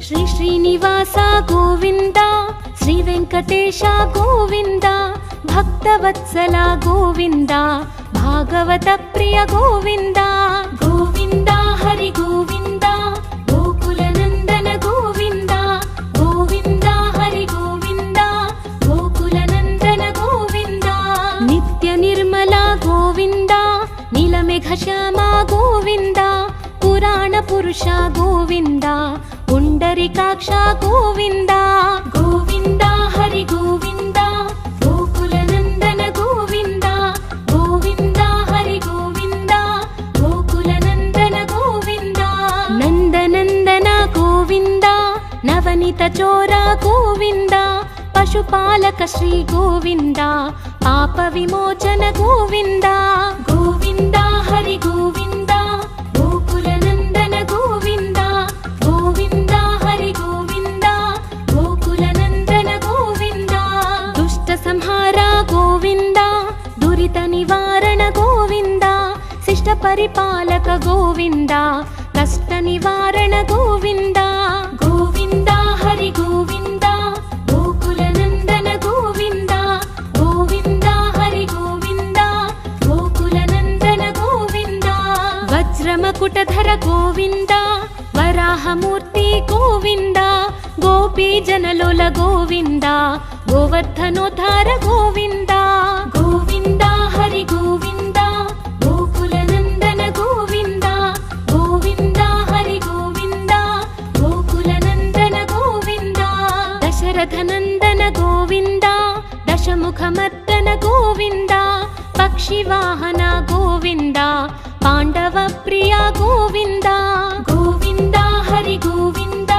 ಶ್ರೀ ಶ್ರೀನಿವಾಸ ಗೋವಿಂದ, ಶ್ರೀ ವೆಂಕಟೇಶ ಗೋವಿಂದ, ಭಕ್ತವತ್ಸಲ ಗೋವಿಂದ, ಭಾಗವತ ಪ್ರಿಯ ಗೋವಿಂದ. ಗೋವಿಂದ ಹರಿ ಗೋವಿಂದ, ಗೋಕುಲ ನಂದನ ಗೋವಿಂದ. ಗೋವಿಂದ ಹರಿ ಗೋವಿಂದ, ಗೋಕುಲ ನಂದನ ಗೋವಿಂದ. ನಿತ್ಯ ನಿರ್ಮಲ ಗೋವಿಂದ, ನೀಲಮೇಘ ಶ್ಯಾಮ ಗೋವಿಂದ, ಪುರಾಣ ಪುರುಷ ಗೋವಿಂದ, ಪುಂಡರಿಕಾಕ್ಷ ಗೋವಿಂದ. ಗೋವಿಂದ ಹರಿ ಗೋವಿಂದ, ಗೋಕುಲ ನಂದನ ಗೋವಿಂದ. ಗೋವಿಂದ ಹರಿ ಗೋವಿಂದ, ಗೋಕುಲ ನಂದನ ಗೋವಿಂದ. ನಂದನಂದನ ಗೋವಿಂದ, ನವನಿತ ಚೋರ ಗೋವಿಂದ, ಪಶುಪಾಲಕ ಶ್ರೀ ಗೋವಿಂದ, ಪಾಪ ವಿಮೋಚನ ಗೋವಿಂದ. ಗೋವಿಂದ ಹರಿ ಗೋವಿಂದ, ಗೋಕುಲ ನಂದನ ಗೋವಿಂದ. ಗೋವಿಂದ ಹರಿ ಗೋವಿಂದ, ಗೋಕುಲ ನಂದನ ಗೋವಿಂದ. ದುಷ್ಟ ಸಂಹಾರ ಗೋವಿಂದ, ದುರಿತ ನಿವಾರಣ ಗೋವಿಂದ, ಶಿಷ್ಟ ಪರಿಪಾಲಕ ಗೋವಿಂದ, ಕಷ್ಟ ನಿವಾರಣ ಗೋವಿಂದ. ಗೋವಿಂದ ಹರಿ ಗೋವಿಂದ, ಗೋಕುಲ ನಂದನ ಗೋವಿಂದ. ಗೋವಿಂದ ಹರಿ ಗೋವಿಂದ, ಗೋಕುಲ ನಂದನ ಗೋವಿಂದ. ವಜ್ರಮಕುಟಧರ ಗೋವಿಂದ, ವರಾಹ ಮೂರ್ತಿ ಗೋವಿಂದ, ಗೋಪಿ ಜನಲೋಲ ಗೋವಿಂದ, ಗೋವರ್ಧನೋದ್ಧಾರ ಗೋವಿಂದ. ಗೋವಿಂದ ಹರಿ ಗೋವಿಂದ, ಗೋಕುಲ ನಂದನ ಗೋವಿಂದ. ಗೋವಿಂದ ಹರಿ ಗೋವಿಂದ, ಗೋಕುಲ ನಂದನ ಗೋವಿಂದ. ದಶರಥ ನಂದನ ಗೋವಿಂದ, ದಶಮುಖ ಮರ್ದನ ಗೋವಿಂದ, ಪಕ್ಷಿ ವಾಹನ ಗೋವಿಂದ, ಪಾಂಡವ ಪ್ರಿಯ ಗೋವಿಂದ. ಗೋವಿಂದ ಹರಿ ಗೋವಿಂದ,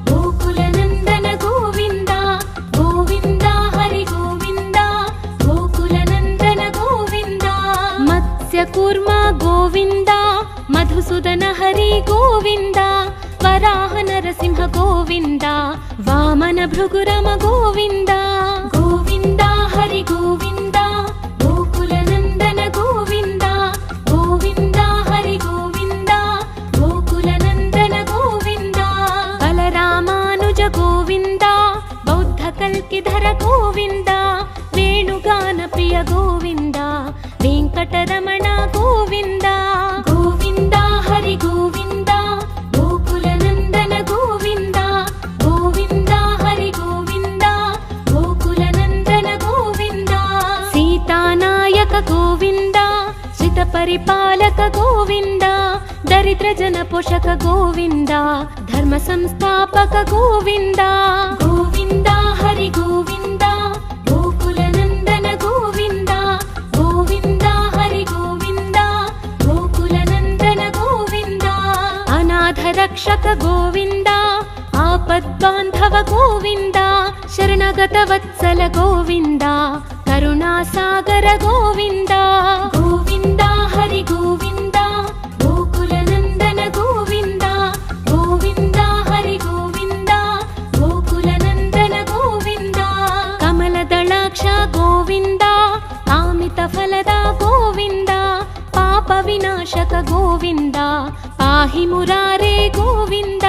ಗೋಕುಲ ನಂದನ ಗೋವಿಂದ. ಗೋವಿಂದ ಹರಿ ಗೋವಿಂದ, ಗೋಕುಲ ನಂದನ ಗೋವಿಂದ. ಮತ್ಸ್ಯ ಕೂರ್ಮ ಗೋವಿಂದ, ಮಧುಸೂದನ ಹರಿ ಗೋವಿಂದ, ವರಾಹ ನರಸಿಂಹ ಗೋವಿಂದ, ವಾಮನ ಭೃಗುರಮ ಗೋವಿಂದ. ಗೋವಿಂದ ಹರಿ ಗೋವಿಂದ, ಗೋಕುಲ ನಂದನ ಗೋವಿಂದ. ಗೋವಿಂದ ಹರಿ ಗೋವಿಂದ, ಗೋಕುಲ ನಂದನ ಗೋವಿಂದ. ಬಲರಾಮಾನುಜ ಗೋವಿಂದ, ಬೌದ್ಧ ಕಲ್ಕಿಧರ ಗೋವಿಂದ, ವೇಣುಗಾನ ಪ್ರಿಯ ಗೋವಿಂದ, ವೆಂಕಟರಮಣ ಗೋವಿಂದ. ಗೋವಿಂದ ಹರಿ ಗೋವಿಂದ, ಗೋಕುಲ ನಂದನ ಗೋವಿಂದ. ಗೋವಿಂದ ಹರಿ ಗೋವಿಂದ, ಗೋಕುಲ ನಂದನ ಗೋವಿಂದ. ಸೀತಾನಾಯಕ ಗೋವಿಂದ, ಶ್ರಿತ ಪರಿಪಾಲಕ ಗೋವಿಂದ, ದರಿದ್ರ ಜನ ಪೋಷಕ ಗೋವಿಂದ, ಧರ್ಮ ಸಂಸ್ಥಾಪಕ ಗೋವಿಂದ. ಗೋವಿಂದ ಹರಿ ಗೋವಿಂದ, ಗೋಕುಲ ನಂದನ ಗೋವಿಂದ. ಗೋವಿಂದ ಹರಿ ಗೋವಿಂದ, ಗೋಕುಲ ನಂದನ ಗೋವಿಂದ. ಅನಾಥ ರಕ್ಷಕ ಗೋವಿಂದ, ಆಪದ್ಬಾಂಧವ ಗೋವಿಂದ, ಶರಣಗತ ವತ್ಸಲ ಗೋವಿಂದ, ಕರುಣಾಸಾಗರ ಗೋವಿಂದ. ಗೋವಿಂದ ಹರಿ ಗೋವಿಂದ, ಗೋಕುಲ ನಂದನ ಗೋವಿಂದ. ಗೋವಿಂದ ಹರಿ ಗೋವಿಂದ, ಗೋಕುಲ ನಂದನ ಗೋವಿಂದ. ಕಮಲದಳಾಕ್ಷ ಗೋವಿಂದ, ಕಾಮಿತ ಫಲದ ಗೋವಿಂದ, ಪಾಪ ವಿನಾಶಕ ಗೋವಿಂದ, ಪಾಹಿ ಮುರಾರೇ ಗೋವಿಂದ.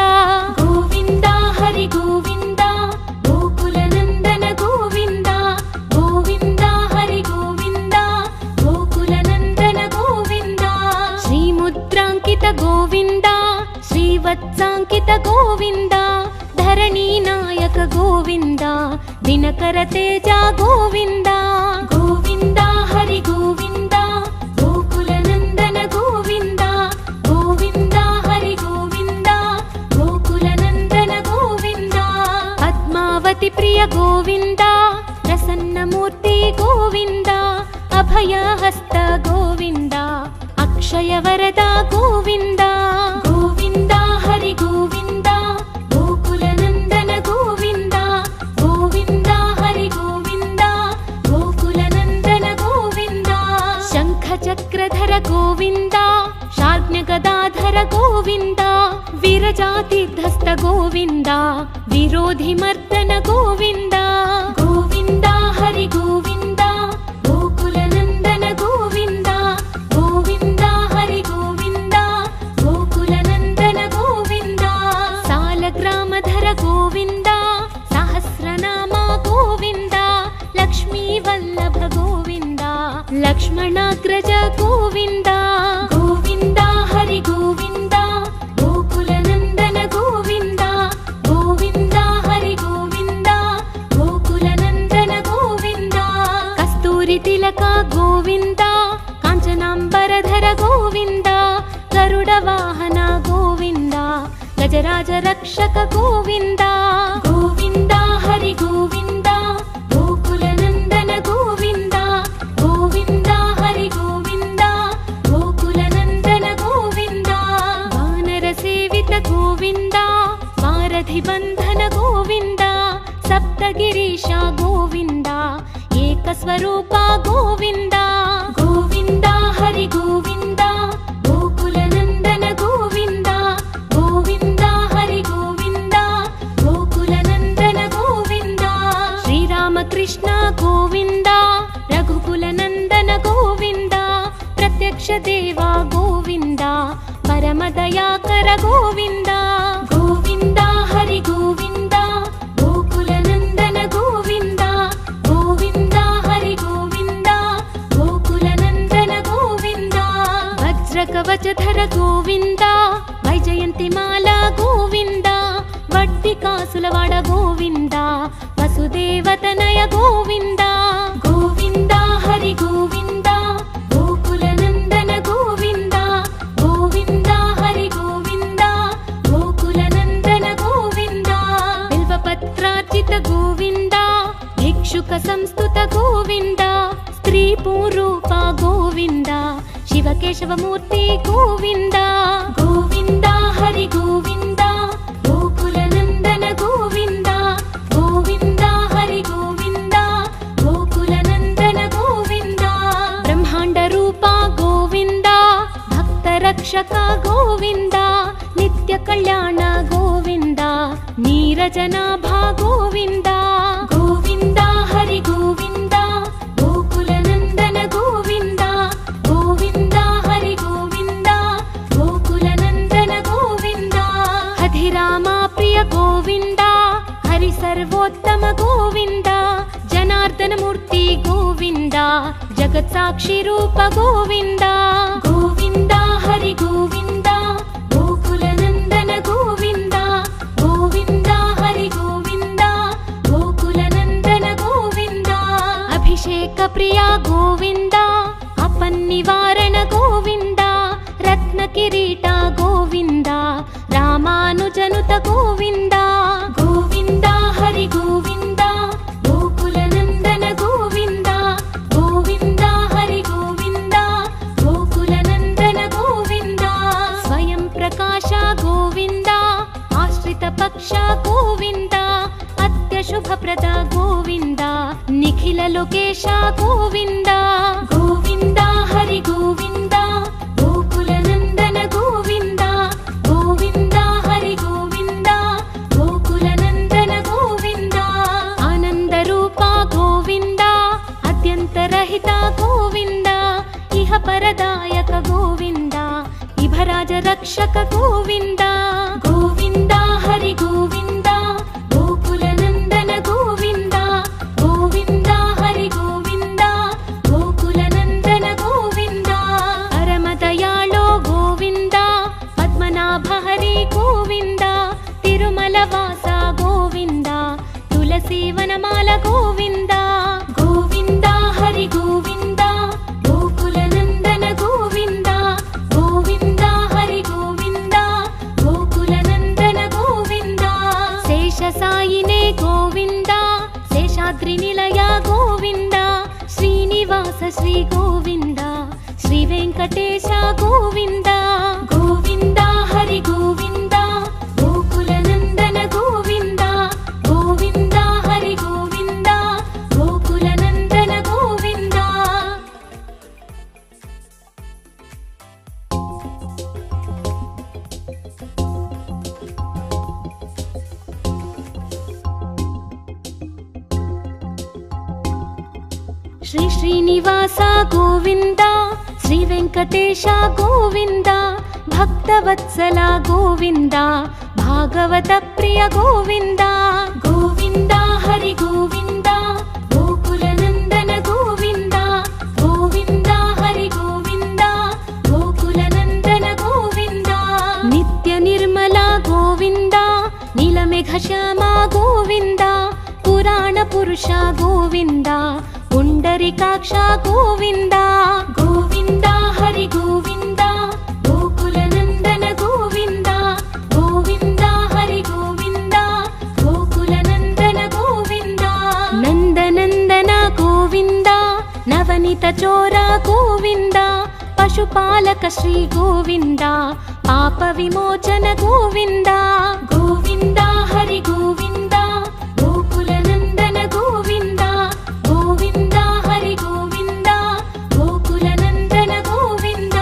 ಗೋವಿಂದ ಹರಿ ಗೋವಿಂದ, ಗೋಕುಲ ನಂದನ ಗೋವಿಂದ. ಗೋವಿಂದ ಹರಿ ಗೋವಿಂದ, ಗೋಕುಲ ನಂದನ ಗೋವಿಂದ. ಶ್ರೀ ಮುದ್ರಾಂಕಿತ ಗೋವಿಂದ, ಶ್ರೀವತ್ಸಾಂಕಿತ ಗೋವಿಂದ, ಧರಣಿ ನಾಯಕ ಗೋವಿಂದ, ದಿನಕರ ತೇಜ ಗೋವಿಂದ. ಗೋವಿಂದ ಹರಿ ಗೋವಿಂದ, ಗೋಕುಲ ನಂದನ ಗೋವಿಂದ. ಗೋವಿಂದ ಹರಿ ಗೋವಿಂದ, ಗೋಕುಲ ನಂದನ ಗೋವಿಂದ. ಪದ್ಮಾವತಿ ಪ್ರಿಯ ಗೋವಿಂದ, ಪ್ರಸನ್ನ ಮೂರ್ತಿ ಗೋವಿಂದ, ಅಭಯ ಹಸ್ತ ಗೋವಿಂದ, ಅಕ್ಷಯ ವರದ ಗೋವಿಂದ. ಗೋವಿಂದ ಹರಿ ಗೋವಿಂದ, ಗೋಕುಲ ನಂದನ ಗೋವಿಂದ. ಗೋವಿಂದ ಹರಿ ಗೋವಿಂದ, ಗೋಕುಲ ನಂದನ ಗೋವಿಂದ. ಶಂಖ ಚಕ್ರಧರ ಗೋವಿಂದ, ಶಾರ್ಜ್ಞ ಗದಾಧರ ಗೋವಿಂದ, ವಿರಜಾತೀರ್ಧಸ್ಥ ಗೋವಿಂದ, ವಿರೋಧಿ ಮರ್ದನ ಗೋವಿಂದ. ಗೋವಿಂದ ಹರಿ ಗೋವಿಂದ, ಗೋಕುಲ ನಂದನ ಗೋವಿಂದ. ಗೋವಿಂದ ಹರಿ ಗೋವಿಂದ, ಗೋಕುಲ ನಂದನ ಗೋವಿಂದ. ಸಾಲಗ್ರಾಮಧರ ಗರುಡ ವಾಹನ ಗೋವಿಂದ, ಗಜರಾಜ ರಕ್ಷಕ ಗೋವಿಂದ. ಗೋವಿಂದ ಹರಿ ಗೋವಿಂದ, ಗೋಕುಲ ನಂದನ ಗೋವಿಂದ. ಗೋವಿಂದ ಹರಿ ಗೋವಿಂದ, ಗೋಕುಲ ನಂದನ ಗೋವಿಂದ. ವಾನರ ಸೇವಿತ ಗೋವಿಂದ, ವಾರಧಿ ಬಂಧನ ಗೋವಿಂದ. ಸಪ್ತಗಿರೀಶ ಗೋವಿಂದ, ಏಕಸ್ವರೂಪ ಗೋವಿಂದ. ಗೋವಿಂದ ಹರಿ ಗೋವಿಂದ, ಗೋಕುಲ ನಂದನ ಗೋವಿಂದ. ಗೋವಿಂದ ಹರಿ ಗೋವಿಂದ, ಗೋಕುಲ ನಂದನ ಗೋವಿಂದ. ಶ್ರೀರಾಮಕೃಷ್ಣ ಗೋವಿಂದ, ರಘುಕುಲ ನಂದನ ಗೋವಿಂದ. ಪ್ರತ್ಯಕ್ಷ ದೇವ ಗೋವಿಂದ, ಪರಮ ದಯಾಕರ ಗೋವಿಂದ. ಗೋವಿಂದ ಹರಿ ಗೋವಿಂದ, ಗೋಕುಲ ನಂದನ ಗೋವಿಂದ. ಗೋವಿಂದ ಹರಿ ಗೋವಿಂದ, ಗೋಕುಲ ನಂದನ ಗೋವಿಂದ. ವಜ್ರ ಕವಚಧರ ಗೋವಿಂದ, ವೈಜಯಂತಿ ಮಾಲಾ ಗೋವಿಂದ. ವಡ್ಡಿ ಕಾಸುಲವಾಡ ಗೋವಿಂದ, ವಸುದೇವತನಯ ಗೋವಿಂದ. ಗೋವಿಂದ ಹರಿ ಗೋವಿಂದ, ಗೋಕುಲ ನಂದನ ಗೋವಿಂದ. ಗೋವಿಂದ ಹರಿ ಗೋವಿಂದ, ಗೋಕುಲ ನಂದನ ಗೋವಿಂದ. ಬಿಲ್ವಪತ್ರಾರ್ಚಿತ ಗೋವಿಂದ, ಭಿಕ್ಷುಕ ಸಂಸ್ತುತ ಗೋವಿಂದ. ಸ್ತ್ರೀ ಪೂರೂಪ ಗೋವಿಂದ, ಶಿವಕೇಶವ ಮೂರ್ತಿ ಗೋವಿಂದ. ಗೋವಿಂದ ಹರಿ ಗೋವಿಂದ, ಗೋಕುಲ ನಂದನ ಗೋವಿಂದ. ಗೋವಿಂದ ಹರಿ ಗೋವಿಂದ, ಗೋಕುಲ ನಂದನ ಗೋವಿಂದ. ಬ್ರಹ್ಮಾಂಡ ರೂಪ ಗೋವಿಂದ, ಭಕ್ತ ರಕ್ಷಕ ಗೋವಿಂದ. ನಿತ್ಯ ಕಲ್ಯಾಣ ಗೋವಿಂದ, ನೀರಜನಾಭ ಗೋವಿಂದ. ಗೋವಿಂದ ಹರಿ ಗೋವಿಂದ, ಗೋಕುಲ ನಂದನ ಗೋವಿಂದ. ಗೋವಿಂದ ಹರಿ ಗೋವಿಂದ, ಗೋಕುಲ ನಂದನ ಗೋವಿಂದ. ಹಧಿರಾಮ ಪ್ರಿಯ ಗೋವಿಂದ, ಹರಿ ಸರ್ವೋತ್ತಮ ಗೋವಿಂದ. ಜನಾರ್ದನ ಮೂರ್ತಿ ಗೋವಿಂದ, ಜಗತ್ ಸಾಕ್ಷಿ ರೂಪ ಗೋವಿಂದ. ಗೋವಿಂದ ಹರಿ ಗೋವಿಂದ, ಗೋಕುಲ ನಂದನ ಗೋವಿಂದ. ಗೋವಿಂದ ಹರಿ ಗೋವಿಂದ, ಗೋಕುಲ ನಂದನ ಗೋವಿಂದ. ಅಭಿಷೇಕ ಪ್ರಿಯ ಗೋವಿಂದ, ಅಪನ್ನಿವಾರಣ ಗೋವಿಂದ. ರತ್ನ ಕಿರೀಟ ಗೋವಿಂದ, ರಾಮಾನುಜನುತ ಗೋವಿಂದ. ಗೋವಿಂದ ಹರಿ ಗೋವಿಂದ, ಗೋಕುಲ ನಂದನ ಗೋವಿಂದ. ಗೋವಿಂದ ಹರಿ ಗೋವಿಂದ, ಗೋಕುಲ ನಂದನ ಗೋವಿಂದ. ಸ್ವಯಂ ಪ್ರಕಾಶ ಗೋವಿಂದ, ಆಶ್ರಿತ ಪಕ್ಷ ಗೋವಿಂದ. ಅತ್ಯಶುಭಪ್ರದ ಗೋವಿಂದ, ನಿಖಿಲ ಲೋಕೇಶ ಗೋವಿಂದ. ಗೋವಿಂದ ಹರಿ ಗೋವಿಂದ, ಗೋಕುಲ ನಂದನ ಗೋವಿಂದ. ಗೋವಿಂದ ಹರಿ ಗೋವಿಂದ, ಗೋಕುಲ ನಂದನ ಗೋವಿಂದ. ಆನಂದ ರೂಪ ಗೋವಿಂದ, ಅತ್ಯಂತರಹಿತ ಗೋವಿಂದ. ಇಹ ಪರದಾಯಕ ಗೋವಿಂದ, ಇಭರಾಜ ರಕ್ಷಕ ಗೋವಿಂದ. ಗೋವಿಂದ ಹರಿ ಗೋವಿಂದ, ಗೋಕುಲ ನಂದನ ಗೋವಿಂದ. ಗೋವಿಂದ ಹರಿ ಗೋವಿಂದ, ಗೋಕುಲ ನಂದನ ಗೋವಿಂದ. ಪರಮ ದಯಾಳೋ ಗೋವಿಂದ, ಪದ್ಮನಾಭ ಹರಿ ಗೋವಿಂದ. ತಿರುಮಲ ವಾಸ ಗೋವಿಂದ, ತುಳಸಿ ವನಮಾಲ ಗೋವಿಂದ. ಗೋವಿಂದ ಹರಿ ಗೋವಿಂದ, ಗೋಕುಲ ನಂದನ ಗೋವಿಂದ. ಗೋವಿಂದ ಹರಿ ಗೋವಿಂದ, ಗೋಕುಲ ನಂದನ ಗೋವಿಂದ. ಶೇಷ ಸಾಯಿನೇ ಗೋವಿಂದ, ಶೇಷಾದ್ರಿ ನಿಲಯ ಗೋವಿಂದ. ಶ್ರೀನಿವಾಸ ಶ್ರೀ ಗೋವಿಂದ, ಶ್ರೀ ವೆಂಕಟೇಶ ಗೋವಿಂದ. ಗೋವಿಂದ ಹರಿ ಗೋವಿಂದ, ಗೋಕುಲ ನಂದನ ಗೋವಿಂದ. ಗೋವಿಂದ ಹರಿ ಗೋವಿಂದ, ಗೋಕುಲ ನಂದನ ಗೋವಿಂದ. ಶ್ರೀ ಶ್ರೀನಿವಾಸ ಗೋವಿಂದ, ಶ್ರೀ ವೆಂಕಟೇಶ ಗೋವಿಂದ. ಭಕ್ತವತ್ಸಲ ಗೋವಿಂದ, ಭಾಗವತ ಪ್ರಿಯ ಗೋವಿಂದ. ಗೋವಿಂದ ಹರಿ ಗೋವಿಂದ, ಗೋಕುಲ ನಂದನ ಗೋವಿಂದ. ಗೋವಿಂದ ಹರಿ ಗೋವಿಂದ, ಗೋಕುಲ ನಂದನ ಗೋವಿಂದ. ನಿತ್ಯ ನಿರ್ಮಲ ಗೋವಿಂದ, ನೀಲಮೇಘ ಶ್ಯಾಮ ಗೋವಿಂದ. ಪುರಾಣ ಪುರುಷ ಗೋವಿಂದ, ಪುಂಡರಿಕಾಕ್ಷ ಗೋವಿಂದ. ಗೋವಿಂದ ಹರಿ ಗೋವಿಂದ, ಗೋಕುಲ ನಂದನ चोर गोविन्द पशुपालक श्री गोविन्द पाप विमोचन गोविन्द गोविन्द हरि गोविन्द गोकुलनन्दन गोविन्द गोविन्द हरि गोविन्द गोकुलनन्दन गोविन्द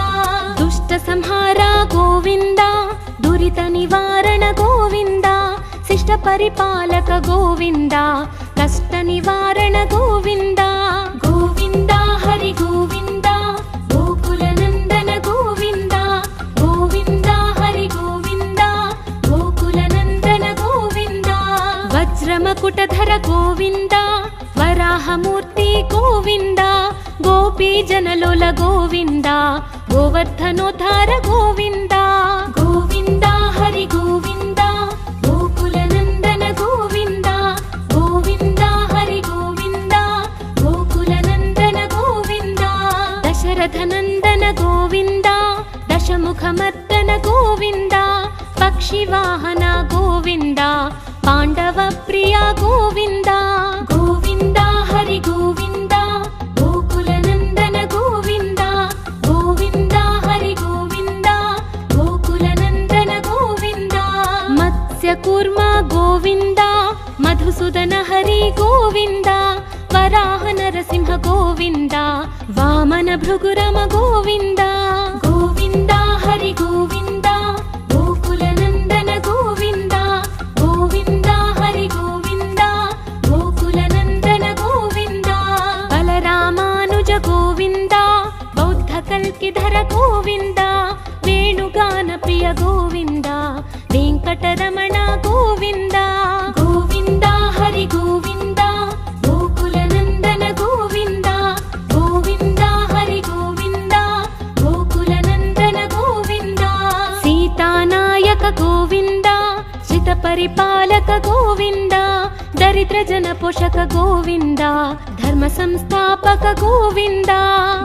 दुष्ट संहार गोविन्द दुरित निवारण गोविन्द शिष्ट परिपालक गोविन्द कष्ट निवारण गोविन्द गोविन्द हरि गोविन्द गोकुलनन्दन गोविन्द गोविन्द हरि गोविन्द गोकुलनन्दन गोविन्द वज्रमकुटधर गोविन्द वराहमूर्ति गोविन्द गोपीजनलोल गोविन्द गोवर्धनोद्धार गोविन्द गोविन्द हरि गोविन्द गोकुलनन्दन गोविन्द गोविन्द हरि गोविन्द गोकुलनन्दन गोविन्द दशरथनन्दन गोविन्द दशमुखमर्दन गोविन्द पक्षिवाहन गोविन्द पाण्डवप्रिय गोविन्द गोविन्द हरि गोविन्द गोकुलनन्दन गोविन्द गोविन्द हरि गोविन्द गोकुलनन्दन गोविन्द मत्स्यकूर्म गोविन्द मधुसूदन हरि गोविन्द वराह नरसिंह गोविन्द वामन भृगुरम गोविन्द गोविन्द हरि गोविन्द गोकुलनन्दन गोविन्द गोविन्द हरि गोविन्द गोकुलनन्दन गोविन्द बलरामानुज गोविन्द बौद्धकल्किधर गोविन्द वेणुगान प्रिय गोविन्द वेङ्कटरमण गोविन्द गोविन्द हरि गोविन्द गोकुलनन्दन गोविन्द गोविन्द हरि गोविन्द गोकुलनन्दन गोविन्द सीतानायक गोविन्द श्रितपरिपालक गोविन्द दरिद्रजन पोषक गोविन्द धर्म संस्थापक गोविन्द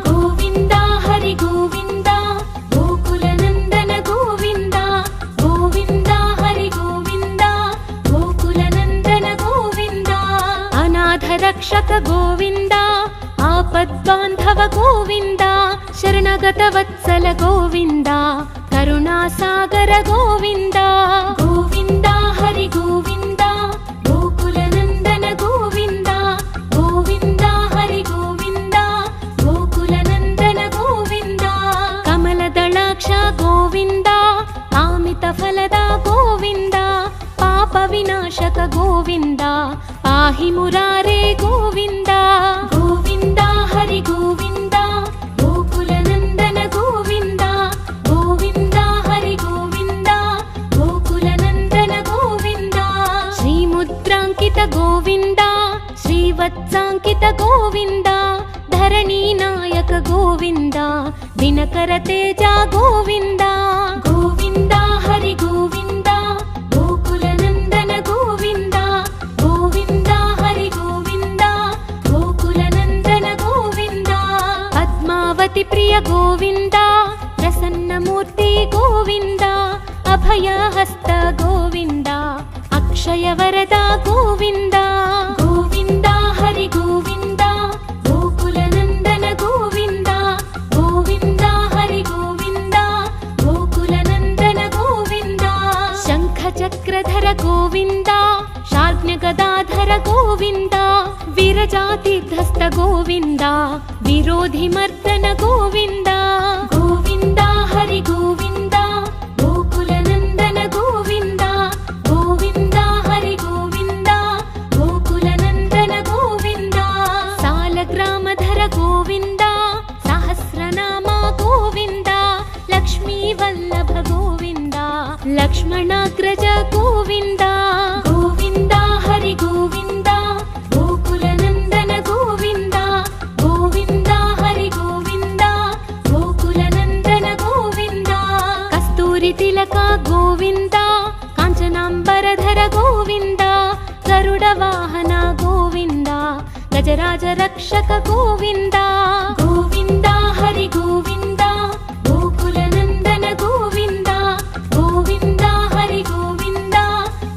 गोविन्द हरि गोविन्द गोकुलनन्दन गोविन्द गोविन्द हरि गोविन्द गोकुलनन्दन गोविन्द अनाथ रक्षक गोविन्द आपद्बान्धव गोविन्द शरणगत वत्सल गोविन्द करुणासागर गोविन्द गोविन्द हरि गोविन्द गोकुलनन्दन गोविन्द गोविन्द हरि गोविन्द गोकुलनन्दन गोविन्द कमलदलाक्ष गोविन्द कामितफलद गोविन्द पाप विनाशक गोविन्द पाहि मुरारे गोविन्द गोविन्द हरि गोविन्द गोकुलनन्दन गोविन्द गोविन्द हरि गोविन्द गोकुलनन्दन गोविन्द श्रीमुद्राङ्कित गोविन्द श्रीवत्साङ्कित गोविन्द धरणीनायक गोविन्द दिनकर तेज गोविन्द गोविन्द हरि गोविन्द गोकुलनन्दन गोविन्द गोविन्द हरि गोविन्द गोकुलनन्दन गोविन्द पद्मावती प्रिय गोविन्द प्रसन्नमूर्ति गोविन्द अभयहस्त गोविन्द अक्षयवरद गोविन्द गोविन्द हरि गोविन्द गोकुलनन्दन गोविन्द गोविन्द हरि गोविन्द गोकुलनन्दन गोविन्द शङ्खचक्रधर गोविन्द शार्ङ्गगदाधर गोविन्द वीरजातिधस्त गोविन्द विरोधिमर्दन गोविन्द गोविन्द हरि गोविन्द गोकुलनन्दन गोविन्द गोविन्द हरि गोविन्द गोकुलनन्दन गोविन्द सालग्रामधर गोविन्द सहस्रनाम गोविन्द लक्ष्मीवल्लभ गोविन्द लक्ष्मणाग्रज गोविन्द गोविन्द हरि गोविन्द गोकुलनन्दन गोविन्द गोविन्द हरि गोविन्द गोकुलनन्दन गोविन्द कस्तूरितिलक गोविन्द काञ्चनाम्बरधर गोविन्द गरुडवाहन गोविन्द गजराज रक्षक गोविन्द गोविन्द हरि गोविन्द गोकुलनन्दन गोविन्द गोविन्द हरि गोविन्द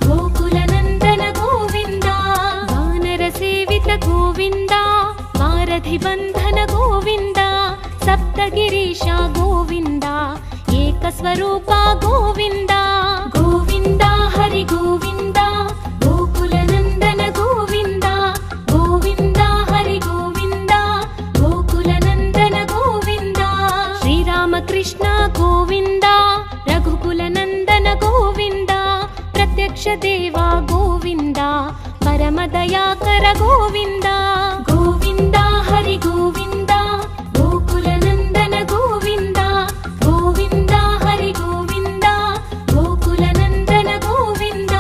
गोकुलनन्दन गोविन्द वानरसेवित गोविन्द वारधिबन्धन गोविन्द ರೂಪ ಗೋವಿಂದ ಗೋವಿಂದ ಹರಿ ಗೋವಿಂದ ಗೋಕುಲ ನಂದನ ಗೋವಿಂದ ಗೋವಿಂದ ಹರಿ ಗೋವಿಂದ ಗೋಕುಲ ನಂದನ ಗೋವಿಂದ ಶ್ರೀರಾಮಕೃಷ್ಣ ಗೋವಿಂದ ರಘುಕುಲ ನಂದನ ಗೋವಿಂದ ಪ್ರತ್ಯಕ್ಷ ದೇವ ಗೋವಿಂದ ಪರಮ ದಯಾಕರ ಗೋವಿಂದ ಗೋವಿಂದ ಹರಿ ಗೋವಿಂದ ಗೋಕುಲ ನಂದನ ಗೋವಿಂದ ಗೋವಿಂದ ಹರಿ ಗೋವಿಂದ ಗೋಕುಲ ನಂದನ ಗೋವಿಂದ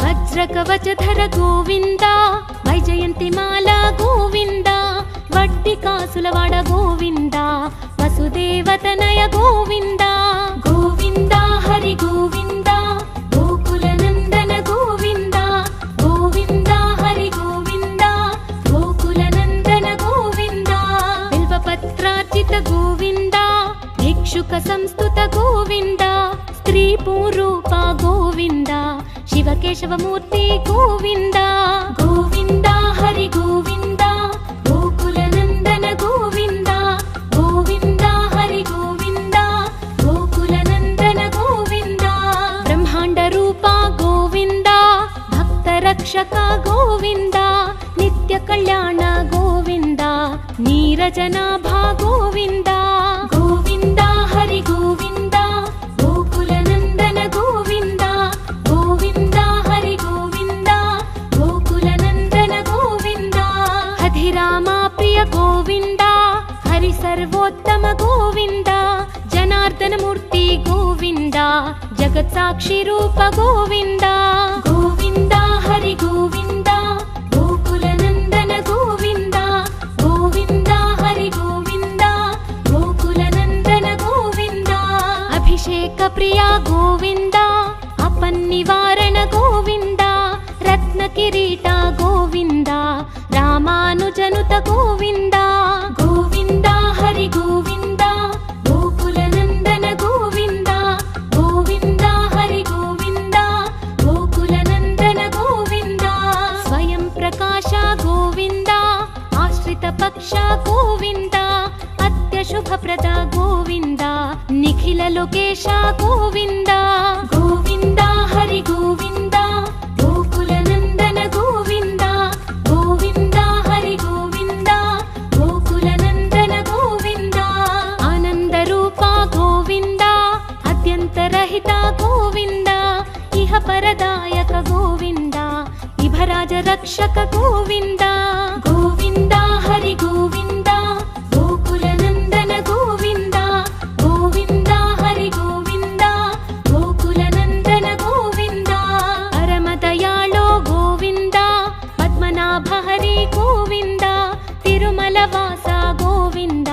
ವಜ್ರ ಕವಚಧರ ಗೋವಿಂದ ವೈಜಯಂತಿ ಮಾಲಾ ಗೋವಿಂದ ವಡ್ಡಿ ಕಾಸುಲವಾಡ ಗೋವಿಂದ ವಸುದೇವತನಯ ಗೋವಿಂದ ಗೋವಿಂದ ಹರಿ ಗೋವಿಂದ ಗೋಕುಲ ನಂದನ ಗೋವಿಂದ ಗೋವಿಂದ ಹರಿ ಗೋವಿಂದ ಗೋಕುಲ ನಂದನ ಗೋವಿಂದ ಬಿಲ್ವಪತ್ರಾರ್ಚಿತ ಗೋವಿಂದ ಭಿಕ್ಷುಕ ಸಂಸ್ತುತ ಗೋವಿಂದ ಸ್ತ್ರೀ ಪೂರೂಪ ಗೋವಿಂದ ಶಿವಕೇಶವ ಮೂರ್ತಿ ಗೋವಿಂದ ಗೋವಿಂದ ಹರಿ ಗೋವಿಂದ ಗೋಕುಲ ನಂದನ ಗೋವಿಂದ ಗೋವಿಂದ ಹರಿ ಗೋವಿಂದ ಗೋಕುಲ ನಂದನ ಗೋವಿಂದ ಬ್ರಹ್ಮಾಂಡ ರೂಪ ಗೋವಿಂದ ಭಕ್ತ ರಕ್ಷಕ ಗೋವಿಂದ ನಿತ್ಯ ಕಲ್ಯಾಣ ಗೋವಿಂದ ನೀರಜನಾಭ ಗೋವಿಂದ ಗೋವಿಂದ ಹರಿ ಗೋವಿಂದ ಗೋಕುಲ ನಂದನ ಗೋವಿಂದ ಗೋವಿಂದ ಹರಿ ಗೋವಿಂದ ಗೋಕುಲ ನಂದನ ಗೋವಿಂದ ಹಧಿರಾಮ ಪ್ರಿಯ ಗೋವಿಂದ ಹರಿ ಸರ್ವೋತ್ತಮ ಗೋವಿಂದ ಜನಾರ್ದನ ಮೂರ್ತಿ ಗೋವಿಂದ ಜಗತ್ ಸಾಕ್ಷಿ ರೂಪ ಗೋವಿಂದ ಗೋವಿಂದ ಹರಿ ಗೋವಿಂದ ಗೋಕುಲ ನಂದನ ಗೋವಿಂದ ಗೋವಿಂದ ಹರಿ ಗೋವಿಂದ ಗೋಕುಲ ನಂದನ ಗೋವಿಂದ ಅಭಿಷೇಕ ಪ್ರಿಯ ಗೋವಿಂದ ಅಪನ್ನಿವಾರಣ ಗೋವಿಂದ ರತ್ನ ಕಿರೀಟ ಗೋವಿಂದ ರಾಮಾನುಜನುತ ಗೋವಿಂದ ಗೋವಿಂದ ಹರಿ ಗೋವಿಂದ ಗೋಕುಲ ನಂದನ ಗೋವಿಂದ ಗೋವಿಂದ ಹರಿ ಗೋವಿಂದ ಗೋಕುಲ ನಂದನ ಗೋವಿಂದ ಸ್ವಯಂ ಪ್ರಕಾಶ ಗೋವಿಂದ ಆಶ್ರಿತ ಪಕ್ಷ ಗೋವಿಂದ ಅತ್ಯಶುಭಪ್ರದ ಗೋವಿಂದ ನಿಖಿಲ ಲೋಕೇಶ ಗೋವಿಂದ ಗೋವಿಂದ ಹರಿ ಗೋವಿಂದ ಗೋಕುಲ ನಂದನ ಗೋವಿಂದ ಗೋವಿಂದ ಹರಿ ಗೋವಿಂದ ಗೋಕುಲ ನಂದನ ಗೋವಿಂದ ಆನಂದ ರೂಪ ಗೋವಿಂದ ಅತ್ಯಂತರಹಿತ ಗೋವಿಂದ ಇಹ ಪರದಾಯಕ ಗೋವಿಂದ ಇಭರಾಜ ರಕ್ಷಕ ಗೋವಿಂದ ಗೋವಿಂದ ಹರಿ ಗೋವಿಂದ ಗೋಕುಲ ನಂದನ ಗೋವಿಂದ ಗೋವಿಂದ ಹರಿ ಗೋವಿಂದ ಗೋಕುಲ ನಂದನ ಗೋವಿಂದ ಪರಮ ದಯಾಳೋ ಗೋವಿಂದ ಪದ್ಮನಾಭ ಹರಿ ಗೋವಿಂದ ತಿರುಮಲ ವಾಸ ಗೋವಿಂದ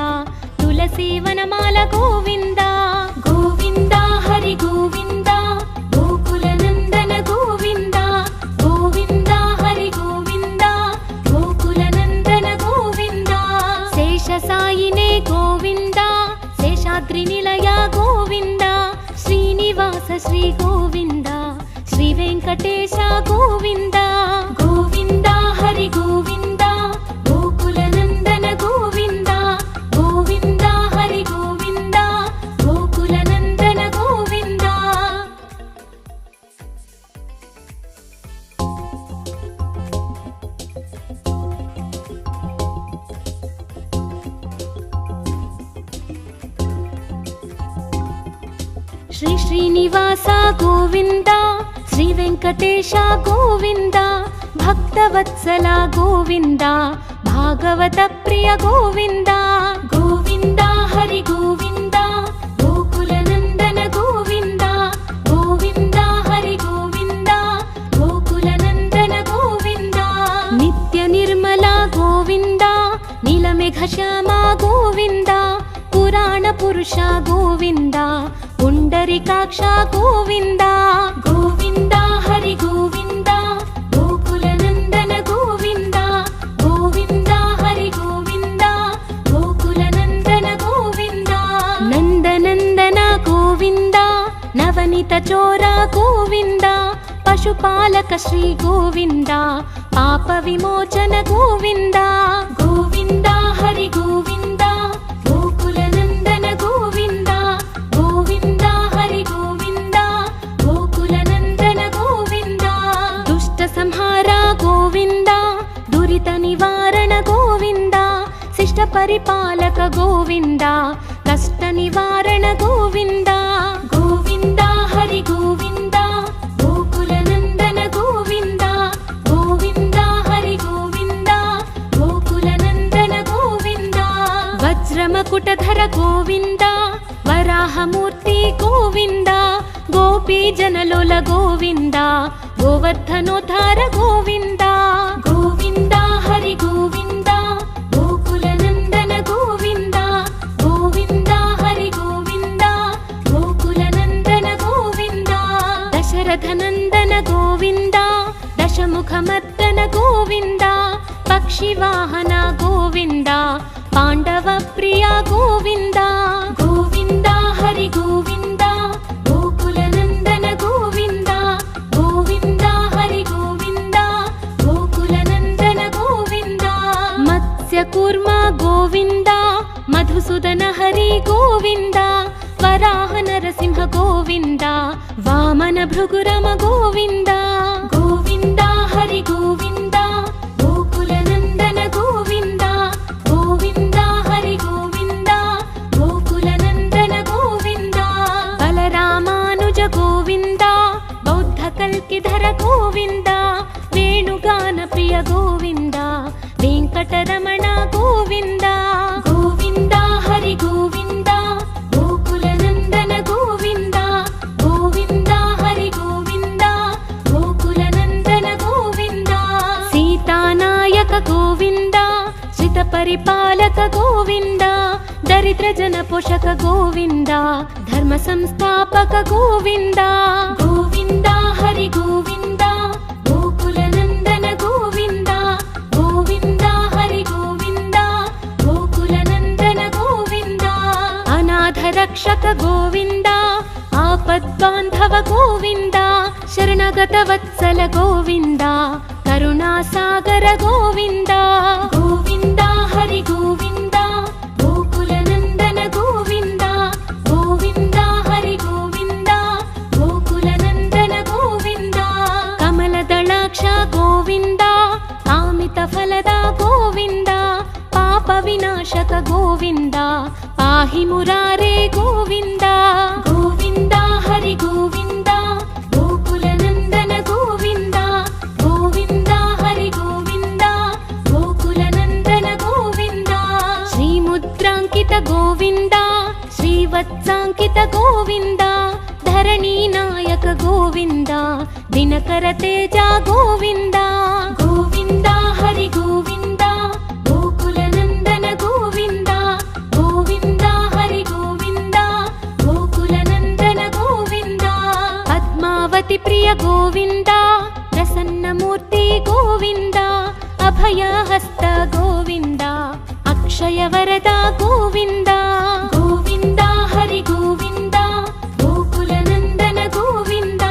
ತುಳಸಿ ವನಮಾಲ ಗೋವಿಂದ ಗೋವಿಂದ ಹರಿ ಗೋವಿಂದ ಗೋಕುಲ ನಂದನ ಗೋವಿಂದ ಗೋವಿಂದ ಹರಿ ಗೋವಿಂದ ಗೋಕುಲ ನಂದನ ಗೋವಿಂದ ಶೇಷ ಸಾಯಿನೇ ಗೋವಿಂದ ಶೇಷಾದ್ರಿ ನಿಲಯ ಗೋವಿಂದ ಶ್ರೀನಿವಾಸ ಶ್ರೀ ಗೋವಿಂದ ಶ್ರೀ ವೆಂಕಟೇಶ ಗೋವಿಂದ ಗೋವಿಂದ ಹರಿ ಗೋವಿಂದ ಗೋಕುಲ ನಂದನ ಗೋವಿಂದ ಗೋವಿಂದ ಹರಿ ಗೋವಿಂದ ಗೋಕುಲ ನಂದನ ಗೋವಿಂದ ಶ್ರೀ ಶ್ರೀನಿವಾಸ ಗೋವಿಂದ ಶ್ರೀ ವೆಂಕಟೇಶ ಗೋವಿಂದ ಭಕ್ತವತ್ಸಲ ಗೋವಿಂದ ಭಾಗವತ ಪ್ರಿಯ ಗೋವಿಂದ ಗೋವಿಂದ ಹರಿ ಗೋವಿಂದ ಗೋಕುಲ ನಂದನ ಗೋವಿಂದ ಗೋವಿಂದ ಹರಿ ಗೋವಿಂದ ಗೋಕುಲ ನಂದನ ಗೋವಿಂದ ನಿತ್ಯ ನಿರ್ಮಲ ಗೋವಿಂದ ನೀಲಮೇಘ ಶ್ಯಾಮ ಗೋವಿಂದ ಪುರಾಣ ಪುರುಷ ಗೋವಿಂದ ಪುಂಡರಿಕಾಕ್ಷ ಗೋವಿಂದ ಗೋವಿಂದ ಹರಿ ಗೋವಿಂದ ಗೋಕುಲ ನಂದನ ಗೋವಿಂದ ಗೋವಿಂದ ಹರಿ ಗೋವಿಂದ ಗೋಕುಲ ನಂದನ ಗೋವಿಂದ ನಂದನಂದನ ಗೋವಿಂದ ನವನಿತ ಚೋರ ಗೋವಿಂದ ಪಶುಪಾಲಕ ಶ್ರೀ ಗೋವಿಂದ ಪಾಪ ವಿಮೋಚನ ಗೋವಿಂದ ಗೋವಿಂದ ಹರಿ ಗೋವಿಂದ ಗೋಕುಲ ನಂದನ ಗೋವಿಂದ ಗೋವಿಂದ ಹರಿ ಗೋವಿಂದ పరిపాలక గోవింద కష్ట నివారణ గోవింద గోవింద హరి గోవింద గోకుల నందన గోవింద గోవింద హరి గోవింద గోకుల నందన గోవింద వజ్రమకుటధర గోవింద వరాహమూర్తి గోవింద గోపీ జనలోల గోవింద గోవర్ధనోద్ధార గోవింద గోవింద హరి గోవింద గోకుల నందన గోవింద గోవింద హరి గోవింద గోకుల నందన గోవింద దశరథ నందన గోవింద దశముఖమర్దన గోవింద పక్షివాహన గోవింద పాండవ ప్రియ గోవింద గోవింద హరి గోవింద గోకుల నందన గోవింద గోవింద హరి గోవింద గోకుల నందన గోవింద మత్స్యకూర్మ గోవింద మధుసూదన హరి గోవింద వరాహ నరసింహ గోవింద వామన భృగురమ గోవింద గోవింద హరి గోవింద గోకుల నందన గోవింద గోవింద హరి గోవింద గోకుల నందన గోవింద బలరామానుజ గోవింద బౌద్ధ కల్కిధర గోవింద వేణుగాన ప్రియ గోవింద వెంకటరమణ గోవింద గోవింద హరి గోవింద గోకుల నందన గోవింద గోవింద హరి గోవింద గోకుల నందన గోవింద సీతానాయక గోవింద శ్రిత పరిపాలక గోవింద దరిద్ర జన పోషక గోవింద ధర్మ సంస్థాపక గోవింద గోవింద హరి గోవింద గోకుల నందన గోవింద గోవింద హరి గోవింద గోకుల నందన గోవింద అనాథ రక్షక గోవింద ఆపద్బాంధవ గోవింద శరణగత వత్సల గోవింద కరుణాసాగర గోవింద గోవింద హరి గోవింద గోకుల నందన గోవింద గోవింద హరి గోవింద గోకుల నందన గోవింద కమలదళాక్ష గోవింద కామిత ఫలద గోవింద పాప వినాశక గోవింద పాహి మురారే గోవింద గోవింద హరి గోవింద గోకుల నందన గోవింద గోవింద హరి గోవింద గోకుల నందన గోవింద శ్రీముద్రాంకిత గోవింద శ్రీవత్సాంకిత గోవింద ధరణీ నాయక గోవింద దినకర తేజ గోవింద గోవింద హరి గోవింద గోకుల నందన గోవింద గోవింద హరి గోవింద గోకుల నందన గోవింద పద్మావతి ప్రియ గోవింద ప్రసన్నమూర్తి గోవింద అభయహస్త గోవింద అక్షయ వరద గోవింద గోవింద హరి గోవింద గోకుల నందన గోవింద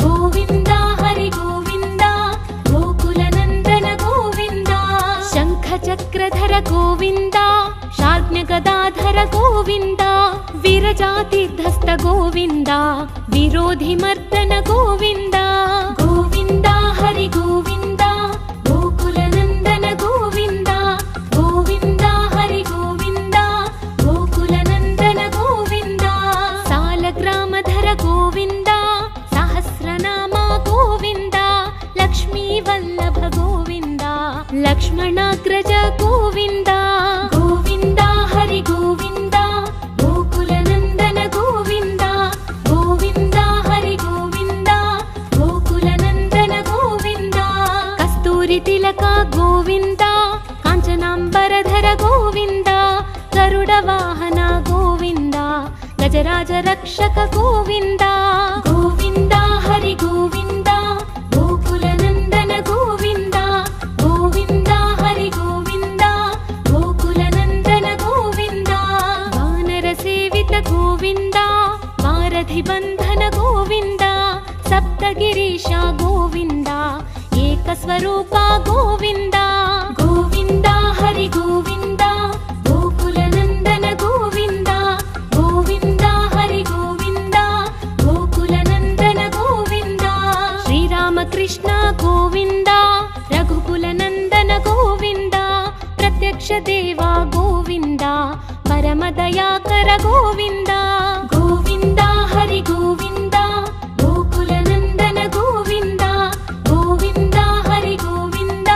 గోవింద హరి గోవింద గోకుల నందన గోవింద శంఖ చక్రధర గోవింద శార్జ్ఞ గదాధర గోవింద విరజాతీర్థస్థ గోవింద విరోధి మర్దన గోవింద గోవింద హరి గోవింద గోకుల నందన గోవింద గోవింద హరి గోవింద గోకుల నందన గోవింద సాలగ్రామధర గోవింద సహస్రనామ గోవింద లక్ష్మీ వల్లభ గోవింద లక్ష్మణాగ్రజ గోవింద గోవింద హరి గోవింద గోకుల నందన గోవింద గోవింద హరి గోవింద గోకుల నందన గోవింద కస్తూరి తిలక గోవింద కాంచనాంబరధర గోవింద గరుడ వాహన గోవింద గజరాజ రక్షక గోవింద గోవింద హరి గోవింద గోకుల నందన గోవింద గోవింద హరి గోవింద గోకుల నందన గోవింద వానర సేవిత గోవింద వారధి బంధన గోవింద సప్తగిరీశ గోవింద ఏకస్వరూప గోవింద గోవింద హరి గోవింద గోకుల నందన గోవింద గోవింద హరి గోవింద గోకుల నందన గోవింద శ్రీరామకృష్ణ గోవింద రఘుకుల నందన గోవింద ప్రత్యక్ష దేవ గోవింద ದಯಾಕರ ಗೋವಿಂದ ಗೋವಿಂದ ಹರಿ ಗೋವಿಂದ ಗೋಕುಲ ನಂದನ ಗೋವಿಂದ ಗೋವಿಂದ ಹರಿ ಗೋವಿಂದ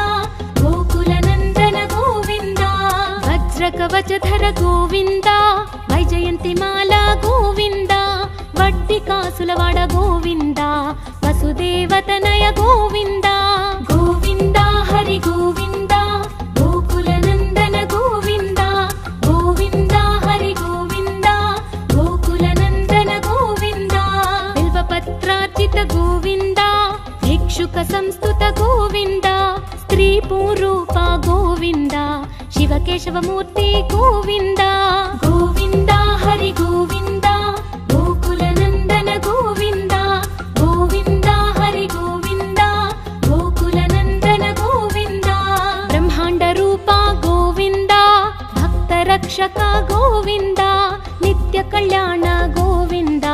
ಗೋಕುಲ ನಂದನ ಗೋವಿಂದ ವಜ್ರ ಕವಚಧರ ಗೋವಿಂದ ವೈಜಯಂತಿ ಮಾಲಾ ಗೋವಿಂದ ವಡ್ಡಿ ಕಾಸುಲವಾಡ ಗೋವಿಂದ ವಸುದೇವತನಯ ಗೋವಿಂದ ಗೋವಿಂದ ಹರಿ ಗೋವಿಂದ ಗೋಕುಲ ನಂದನ ಗೋವಿಂದ ಗೋವಿಂದ ಹರಿ ಗೋವಿಂದ ಗೋಕುಲ ನಂದನ ಗೋವಿಂದ ಬಿಲ್ವಪತ್ರಾರ್ಚಿತ ಗೋವಿಂದ ಭಿಕ್ಷುಕ ಸಂಸ್ತುತ ಗೋವಿಂದ ಸ್ತ್ರೀ ಪೂರೂಪ ಗೋವಿಂದ ಶಿವಕೇಶವ ಮೂರ್ತಿ ಗೋವಿಂದ ಗೋವಿಂದ ಹರಿ ಗೋವಿಂದ ಗೋಕುಲ ನಂದನ ಗೋವಿಂದ ಗೋವಿಂದ ಹರಿ ಗೋವಿಂದ ಗೋಕುಲ ನಂದನ ಗೋವಿಂದ ಬ್ರಹ್ಮಾಂಡ ರೂಪ ಗೋವಿಂದ ಭಕ್ತ ರಕ್ಷಕ ಗೋವಿಂದ ನಿತ್ಯ ಕಲ್ಯಾಣ ಗೋವಿಂದ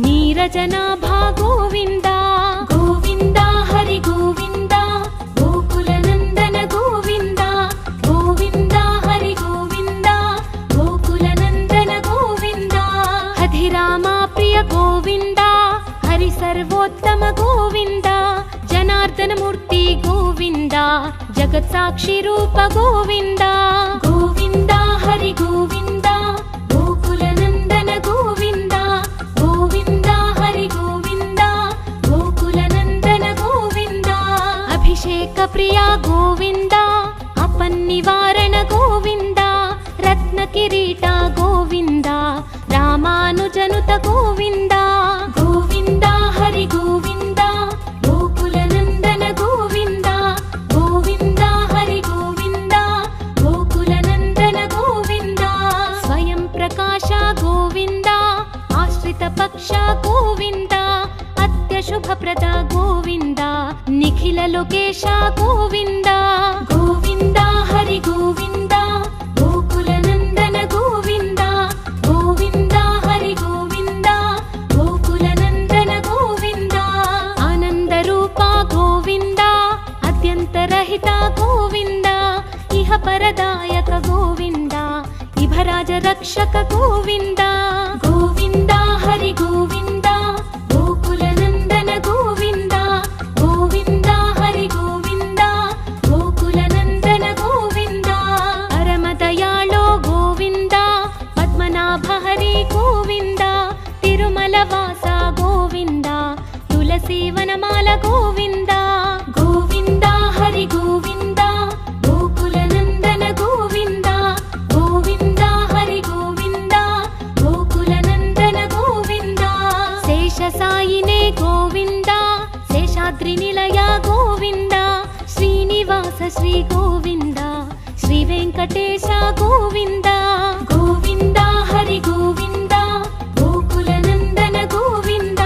ನೀರಜನಾಭ ಗೋವಿಂದ ಗೋವಿಂದ ಹರಿ ಗೋವಿಂದ ಗೋಕುಲ ನಂದನ ಗೋವಿಂದ ಗೋವಿಂದ ಹರಿ ಗೋವಿಂದ ಗೋಕುಲ ನಂದನ ಗೋವಿಂದ ಹಧಿರಾಮ ಪ್ರಿಯ ಗೋವಿಂದ ಹರಿ ಸರ್ವೋತ್ತಮ ಗೋವಿಂದ ಜನಾರ್ದನ ಮೂರ್ತಿ ಗೋವಿಂದ ಜಗತ್ ಸಾಕ್ಷಿ ರೂಪ ಗೋವಿಂದ ಗೋವಿಂದ ಹರಿ ಗೋವಿಂದ ಗೋಕುಲ ನಂದನ ಗೋವಿಂದ ಗೋವಿಂದ ಹರಿ ಗೋವಿಂದ ಗೋಕುಲ ನಂದನ ಗೋವಿಂದ ಅಭಿಷೇಕ ಪ್ರಿಯ ಗೋವಿಂದ ಅಪನ್ನಿವಾರಣ ಗೋವಿಂದ ರತ್ನ ಕಿರೀಟ ಗೋವಿಂದ ರಾಮಾನುಜನುತ ಗೋವಿಂದ ಗೋವಿಂದ ಹರಿ ಗೋವಿಂದ ಗೋಕುಲ ನಂದನ ಗೋವಿಂದ ಗೋವಿಂದ ಹರಿ ಗೋವಿಂದ ಗೋಕುಲ ನಂದನ ಗೋವಿಂದ ಸ್ವಯಂ ಪ್ರಕಾಶ ಗೋವಿಂದ ಆಶ್ರಿತ ಪಕ್ಷ ಗೋವಿಂದ ಅತ್ಯಶುಭಪ್ರದ ಗೋವಿಂದ ನಿಖಿಲ ಲೋಕೇಶ ಗೋವಿಂದ ಗೋವಿಂದ ಹರಿ ಗೋವಿಂದ ಗೋಕುಲ ನಂದನ ಗೋವಿಂದ ಗೋವಿಂದ ಹರಿ ಗೋವಿಂದ ಗೋಕುಲ ನಂದನ ಗೋವಿಂದ ಆನಂದ ರೂಪ ಗೋವಿಂದ ಅತ್ಯಂತರಹಿತ ಗೋವಿಂದ ಇಹ ಪರದಾಯಕ ಗೋವಿಂದ ಇಭರಾಜ ರಕ್ಷಕ ಗೋವಿಂದ ಗೋವಿಂದ ಹರಿ ಗೋವಿಂದ ಗೋಕುಲ ನಂದನ ಗೋವಿಂದ ಗೋವಿಂದ ಹರಿ ಗೋವಿಂದ ಗೋಕುಲ ನಂದನ ಗೋವಿಂದ ಪರಮ ದಯಾಳೋ ಗೋವಿಂದ ಪದ್ಮನಾಭ ಹರಿ ಗೋವಿಂದ ತಿರುಮಲ ವಾಸ ಗೋವಿಂದ ತುಳಸಿ ವನಮಾಲ ಗೋವಿಂದ ಗೋವಿಂದ ಹರಿ ಗೋವಿಂದ ಗೋಕುಲ ನಂದನ ಗೋವಿಂದ ಗೋವಿಂದ ಹರಿ ಗೋವಿಂದ ಗೋಕುಲ ನಂದನ ಗೋವಿಂದ ಶೇಷ ಸಾಯಿನೇ ಗೋವಿಂದ ಶೇಷಾದ್ರಿ ನಿಲಯ ಗೋವಿಂದ ಶ್ರೀನಿವಾಸ ಶ್ರೀ ಗೋವಿಂದ ಶ್ರೀ ವೆಂಕಟೇಶ ಗೋವಿಂದ ಗೋವಿಂದ ಹರಿ ಗೋವಿಂದ ಗೋಕುಲ ನಂದನ ಗೋವಿಂದ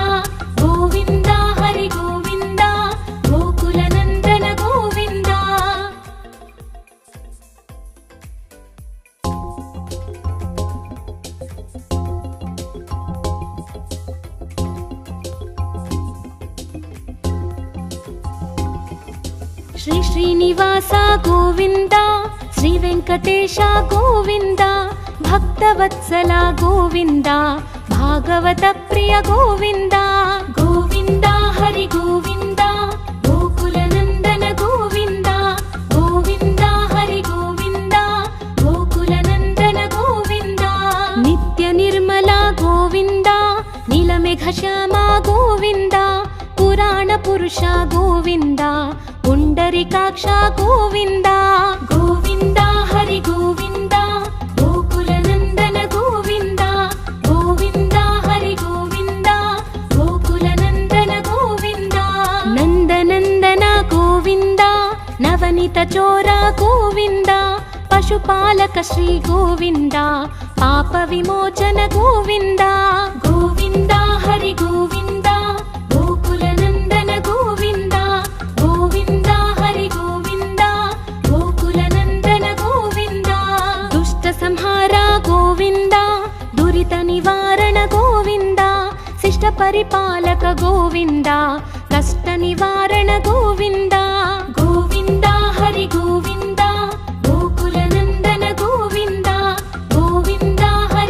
ಗೋವಿಂದ ಹರಿ ಗೋವಿಂದ ಗೋಕುಲ ನಂದನ ಗೋವಿಂದ ಶ್ರೀ ಶ್ರೀನಿವಾಸ ಗೋವಿಂದ ಶ್ರೀ ವೆಂಕಟೇಶ ಗೋವಿಂದ ಭಕ್ತವತ್ಸಲ ಗೋವಿಂದ ಭಾಗವತ ಪ್ರಿಯ ಗೋವಿಂದ ಗೋವಿಂದ ಹರಿ ಗೋವಿಂದ ಗೋಕುಲ ನಂದನ ಗೋವಿಂದ ಗೋವಿಂದ ಹರಿ ಗೋವಿಂದ ಗೋಕುಲ ನಂದನ ಗೋವಿಂದ ನಿತ್ಯ ನಿರ್ಮಲ ಗೋವಿಂದ ನೀಲಮೇಘ ಶ್ಯಾಮ ಗೋವಿಂದ ಪುರಾಣ ಪುರುಷ ಗೋವಿಂದ ಪುಂಡರಿಕಾಕ್ಷ ಗೋವಿಂದ ಗೋವಿಂದ ಹರಿ ಗೋವಿಂದ ಗೋಕುಲ ನಂದನ ಗೋವಿಂದ ಗೋವಿಂದ ಹರಿ ಗೋವಿಂದ ಗೋಕುಲ ನಂದನ ಗೋವಿಂದ ನಂದನಂದನ ಗೋವಿಂದ ನವನಿತ ಚೋರ ಗೋವಿಂದ ಪಶುಪಾಲಕ ಶ್ರೀ ಗೋವಿಂದ ಪಾಪ ವಿಮೋಚನ ಗೋವಿಂದ ಗೋವಿಂದ ಹರಿ ಗೋವಿಂದ ಗೋಕುಲ ನಂದನ ಗೋವಿಂದ ಗೋವಿಂದ ಹರಿ ಗೋವಿಂದ ಗೋಕುಲ ನಂದನ ಗೋವಿಂದ ದುಷ್ಟ ಸಂಹಾರ ಗೋವಿಂದ ದುರಿತ ನಿವಾರಣ ಗೋವಿಂದ ಶಿಷ್ಟ ಪರಿಪಾಲಕ ಗೋವಿಂದ ಕಷ್ಟ ನಿವಾರಣ ಗೋವಿಂದ ಗೋವಿಂದ ಹರಿ ಗೋವಿಂದ ಗೋಕುಲ ನಂದನ ಗೋವಿಂದ ಗೋವಿಂದ ಹರಿ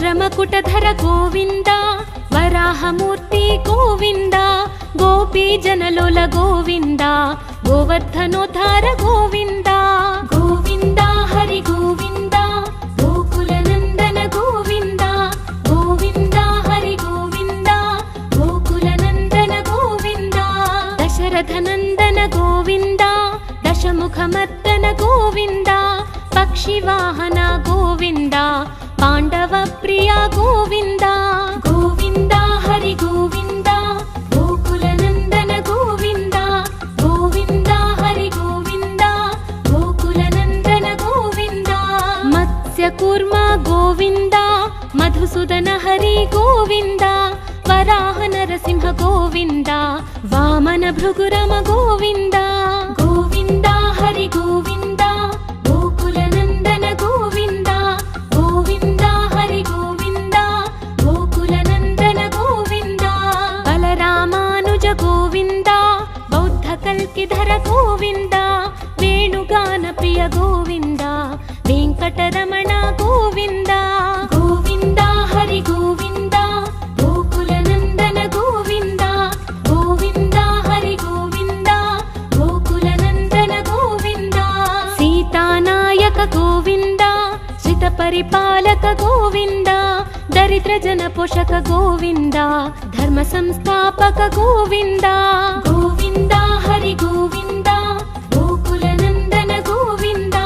वज्रमकुटधर गोविन्द वराहमूर्ति गोविन्द गोपीजनलोल गोविन्द गोवर्धनोद्धार गोविन्द गोविन्द हरि गोविन्द गोकुलनन्दन गोविन्द गोविन्द हरि गोविन्द गोकुलनन्दन गोविन्द दशरथनन्दन गोविन्द दशमुखमर्दन गोविन्द पक्षिवाहन गोविन्द पाण्डवप्रिय गोविन्द गोविन्द हरि गोविन्द गोकुलनन्दन गोविन्द गोविन्द हरि गोविन्द गोकुलनन्दन गोविन्द मत्स्यकूर्म गोविन्द मधुसूदन हरि गोविन्द वराह नरसिंह गोविन्द वामन भृगुरम गोविन्द गोविन्द हरि गोविन्द गोकुलनन्दन गोविन्द गोविन्द हरि गोविन्द गोकुलनन्दन गोविन्द बलरामानुज गोविन्द बौद्धकल्किधर गोविन्द वेणुगानप्रिय गोविन्द वेङ्कटरमण गोविन्द गोविन्द हरि गोविन्द गोकुलनन्दन गोविन्द गोविन्द हरि गोविन्द गोकुलनन्दन गोविन्द सीतानायक गोविन्द श्रितपरिपालक गोविन्द दरिद्रजनपोषक गोविन्द धर्मसंस्थापक गोविन्द गोविन्द हरि गोविन्द गोकुलनन्दन गोविन्द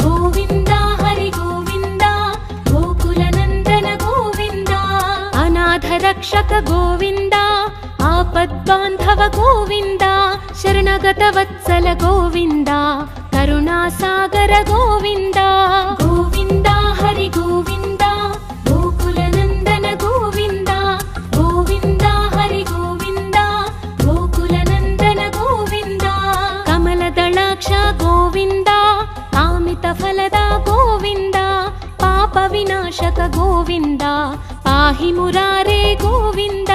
गोविन्द हरि गोविन्द गोकुलनन्दन गोविन्द अनाथरक्षक गोविन्द आपद्बान्धव गोविन्द शरणगतवत्सल गोविन्द करुणासागर गोविन्द गोविन्द हरि गोविन्द गोकुलनन्दन गोविन्द गोविन्द हरि गोविन्द गोकुलनन्दन गोविन्द कमलदलाक्ष गोविन्द कामितफलद गोविन्द पापविनाशक गोविन्द पाहि मुरारे गोविन्द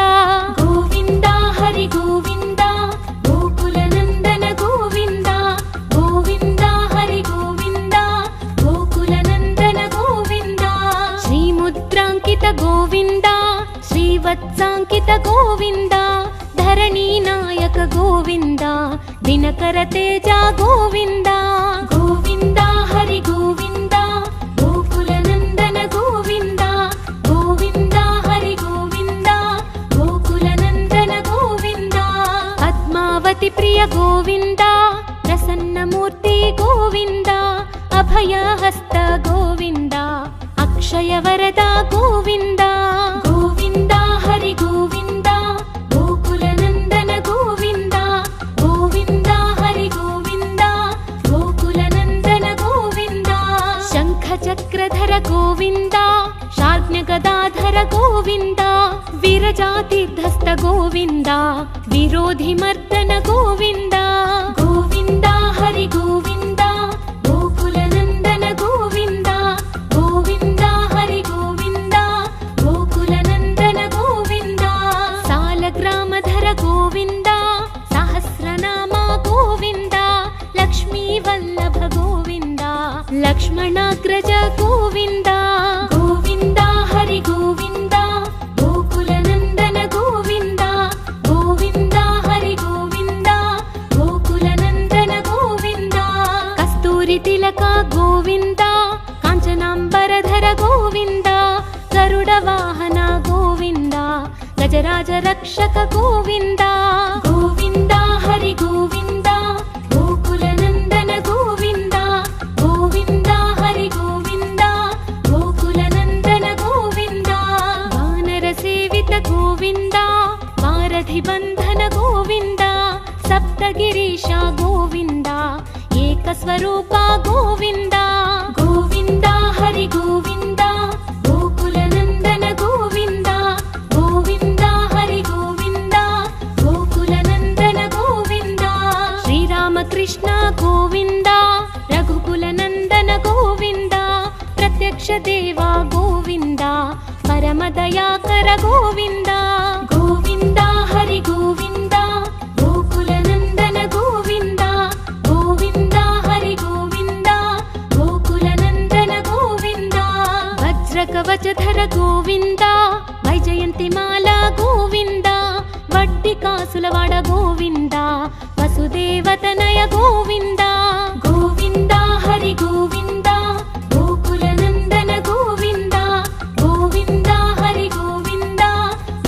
गोविन्द हरि गोविन्द गोकुलनन्दन गोविन्द गोविन्द हरि गोविन्द गोकुलनन्दन गोविन्द श्रीमुद्राङ्कित गोविन्द श्रीवत्साङ्कित गोविन्द धरणीनायक गोविन्द दिनकर तेज गोविन्द गोविन्द हरि गोविन्द गोकुलनन्दन गोविन्द गोविन्द हरि गोविन्द गोकुलनन्दन गोविन्द पद्मावती प्रिय गोविन्द प्रसन्नमूर्ति गोविन्द अभयहस्त गोविन्द अक्षयवरद गोविन्द गोविन्द हरि गोविन्द गोकुलनन्दन गोविन्द गोविन्द हरि गोविन्द गोकुलनन्दन गोविन्द शङ्खचक्रधर गोविन्द शार्ङ्गगदाधर गोविन्द विरजातीर्थस्थ गोविन्द विरोधिमर्दन गोविन्द गोविन्द हरि गोविन्द गोकुलनन्दन गोविन्द गोविन्द हरि गोविन्द गोकुलनन्दन गोविन्द सालग्रामधर गोविन्द सहस्रनाम गोविन्द लक्ष्मीवल्लभ गोविन्द लक्ष्मणाग्रज गोविन्द गोविन्द हरि गोविन्द गोकुलनन्दन गोविन्द गोविन्द हरि गोविन्द गोकुलनन्दन गोविन्द कस्तूरितिलक गोविन्द काञ्चनाम्बरधर गोविन्द गरुडवाहन गोविन्द गजराज रक्षक गोविन्द गोविन्द हरि गोविन्द गोकुलनन्दन गोविन्द गोविन्द हरि गोविन्द गोकुलनन्दन गोविन्द वानरसेवित गोविन्द वारधिबन्धन गोविन्द सप्तगिरीश गोविन्द एकस्वरूप गोविन्द गोविन्द हरि गोविन्द गोकुलनन्दन गोविन्द गोविन्द हरि गोविन्द गोकुलनन्दन गोविन्द श्रीरामकृष्ण गोविन्द रघुकुलनन्दन गोविन्द प्रत्यक्ष देव गोविन्द परमदयाकर गोविन्द गोविन्द हरि गोविन्द गोकुलनन्दन गोविन्द गोविन्द हरि गोविन्द गोकुलनन्दन गोविन्द वज्र ಕವಚಧರ ಗೋವಿಂದ ವೈಜಯಂತಿಮಾಲ ಗೋವಿಂದ ವಡ್ಡಿ ಕಾಸುಲವಾಡ ಗೋವಿಂದ ವಸುದೇವತನಯ ಗೋವಿಂದ ಗೋವಿಂದ ಹರಿ ಗೋವಿಂದ ಗೋಕುಲ ನಂದನ ಗೋವಿಂದ ಗೋವಿಂದ ಹರಿ ಗೋವಿಂದ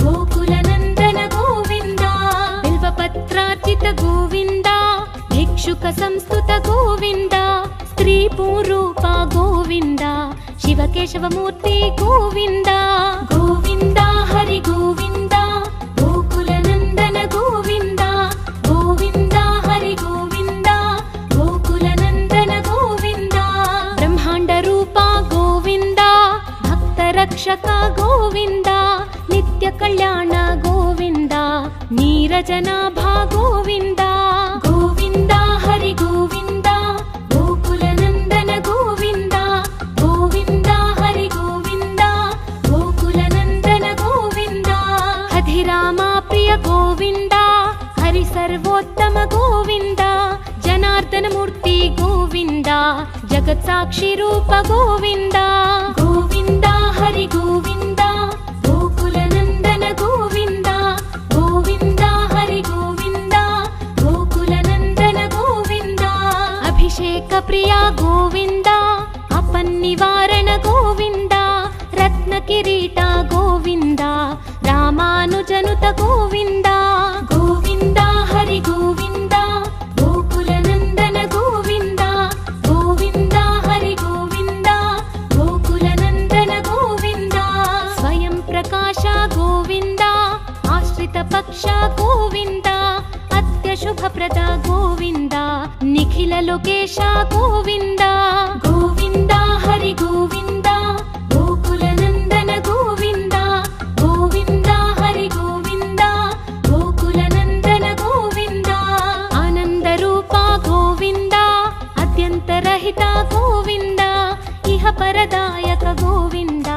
ಗೋಕುಲ ನಂದನ ಗೋವಿಂದ ಬಿಲ್ವಪತ್ರಾರ್ಚಿತ ಗೋವಿಂದ ಭಿಕ್ಷುಕ ಸಂಸ್ತುತ ಗೋವಿಂದ ಸ್ತ್ರೀ ಪೂರೂಪ ಗೋವಿಂದ ಶಿವಕೇಶವ ಮೂರ್ತಿ ಗೋವಿಂದ ಗೋವಿಂದ ಹರಿ ಗೋವಿಂದ ಗೋಕುಲ ನಂದನ ಗೋವಿಂದ ಗೋವಿಂದ ಹರಿ ಗೋವಿಂದ ಗೋಕುಲ ನಂದನ ಗೋವಿಂದ ಬ್ರಹ್ಮಾಂಡ ರೂಪ ಗೋವಿಂದ ಭಕ್ತ ರಕ್ಷಕ ಗೋವಿಂದ ನಿತ್ಯ ಕಲ್ಯಾಣ ಗೋವಿಂದ ನೀರಜನಾಭ ಗೋವಿಂದ ಗೋವಿಂದ ಹರಿ ಗೋವಿಂದ ಗೋಕುಲ ನಂದನ ಗೋವಿಂದ ಗೋವಿಂದ ಹರಿ ಗೋವಿಂದ ಗೋಕುಲ ನಂದನ ಗೋವಿಂದ ಹಧಿರಾಮ ಪ್ರಿಯ ಗೋವಿಂದ ಹರಿ ಸರ್ವೋತ್ತಮ ಗೋವಿಂದ ಜನಾರ್ದನ ಮೂರ್ತಿ ಗೋವಿಂದ ಜಗತ್ ಸಾಕ್ಷಿ ರೂಪ ಗೋವಿಂದ ಗೋವಿಂದ ಹರಿ ಗೋವಿಂದ ಗೋಕುಲ ನಂದನ ಗೋವಿಂದ ಗೋವಿಂದ ಹರಿ ಗೋವಿಂದ ಗೋಕುಲ ನಂದನ ಗೋವಿಂದ ಅಭಿಷೇಕ ಪ್ರಿಯ ಗೋವಿಂದ ಅಪನ್ನಿವಾರಣ ಗೋವಿಂದ ರತ್ನ ಕಿರೀಟ ಗೋವಿಂದ ರಾಮಾನುಜನುತ ಗೋವಿಂದ ಗೋವಿಂದ ಹರಿ ಗೋವಿಂದ ಗೋಕುಲ ನಂದನ ಗೋವಿಂದ ಗೋವಿಂದ ಹರಿ ಗೋವಿಂದ ಗೋಕುಲ ನಂದನ ಗೋವಿಂದ ಸ್ವಯಂ ಪ್ರಕಾಶ ಗೋವಿಂದ ಆಶ್ರಿತ ಪಕ್ಷ ಗೋವಿಂದ ಅತ್ಯಶುಭಪ್ರದ ಗೋವಿಂದ ನಿಖಿಲ ಲೋಕೇಶ ಗೋವಿಂದ ಗೋವಿಂದ ಹರಿ ಗೋವಿಂದ ಗೋಕುಲ ನಂದನ ಗೋವಿಂದ ಗೋವಿಂದ ಹರಿ ಗೋವಿಂದ ಗೋಕುಲ ನಂದನ ಗೋವಿಂದ ಆನಂದ ರೂಪ ಗೋವಿಂದ ಅತ್ಯಂತರಹಿತ ಗೋವಿಂದ ಇಹ ಪರದಾಯಕ ಗೋವಿಂದ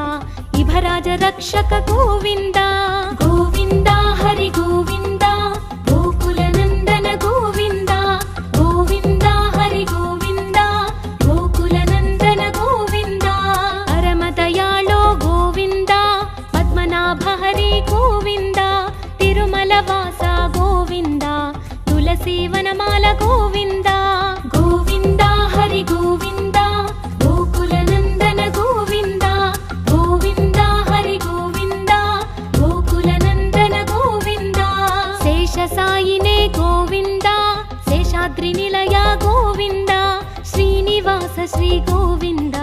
ಇಭರಾಜ ರಕ್ಷಕ ಗೋವಿಂದ ಗೋವಿಂದ ಹರಿ ಗೋವಿಂದ ಗೋಕುಲ ನಂದನ ಗೋವಿಂದ ಗೋವಿಂದ ಹರಿ ಗೋವಿಂದ ಗೋಕುಲ ನಂದನ ಗೋವಿಂದ ಪರಮ ದಯಾಳೋ ಗೋವಿಂದ ಪದ್ಮನಾಭ ಹರಿ ಗೋವಿಂದ ತಿರುಮಲ ವಾಸ ಗೋವಿಂದ ತುಳಸಿ ವನಮಾಲ ಗೋವಿಂದ ಗೋವಿಂದ ಹರಿ ಗೋವಿಂದ ಗೋಕುಲ ನಂದನ ಗೋವಿಂದ ಗೋವಿಂದ ಹರಿ ಗೋವಿಂದ ಗೋಕುಲ ನಂದನ ಗೋವಿಂದ ಶೇಷ ಸಾಯಿನೇ ಗೋವಿಂದ ಶೇಷಾದ್ರಿ ನಿಲಯ ಗೋವಿಂದ ಶ್ರೀನಿವಾಸ ಶ್ರೀ ಗೋವಿಂದ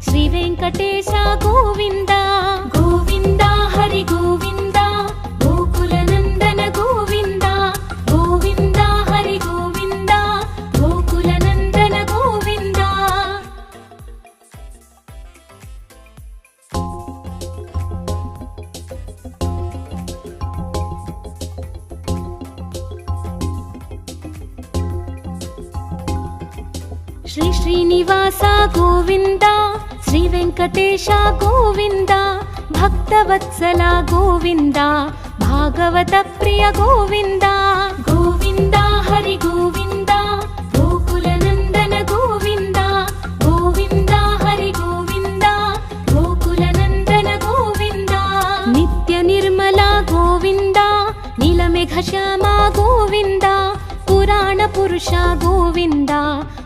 ಶ್ರೀ ವೆಂಕಟೇಶ ಗೋವಿಂದ ಗೋವಿಂದ ಹರಿ ಗೋವಿಂದ ಗೋಕುಲ ನಂದನ ಗೋವಿಂದ ಗೋವಿಂದ ಹರಿ ಗೋವಿಂದ ಗೋಕುಲ ನಂದನ ಗೋವಿಂದ ಶ್ರೀ ಶ್ರೀನಿವಾಸ ಗೋವಿಂದ ಶ್ರೀ ವೆಂಕಟೇಶ ಗೋವಿಂದ ಭಕ್ತವತ್ಸಲ ಗೋವಿಂದ ಭಾಗವತ ಪ್ರಿಯ ಗೋವಿಂದ ಗೋವಿಂದ ಹರಿ ಗೋವಿಂದ ಗೋಕುಲ ನಂದನ ಗೋವಿಂದ ಗೋವಿಂದ ಹರಿ ಗೋವಿಂದ ಗೋಕುಲ ನಂದನ ಗೋವಿಂದ ನಿತ್ಯ ನಿರ್ಮಲ ಗೋವಿಂದ ನೀಲಮೇಘ ಶ್ಯಾಮ ಗೋವಿಂದ ಪುರಾಣ ಪುರುಷ ಗೋವಿಂದ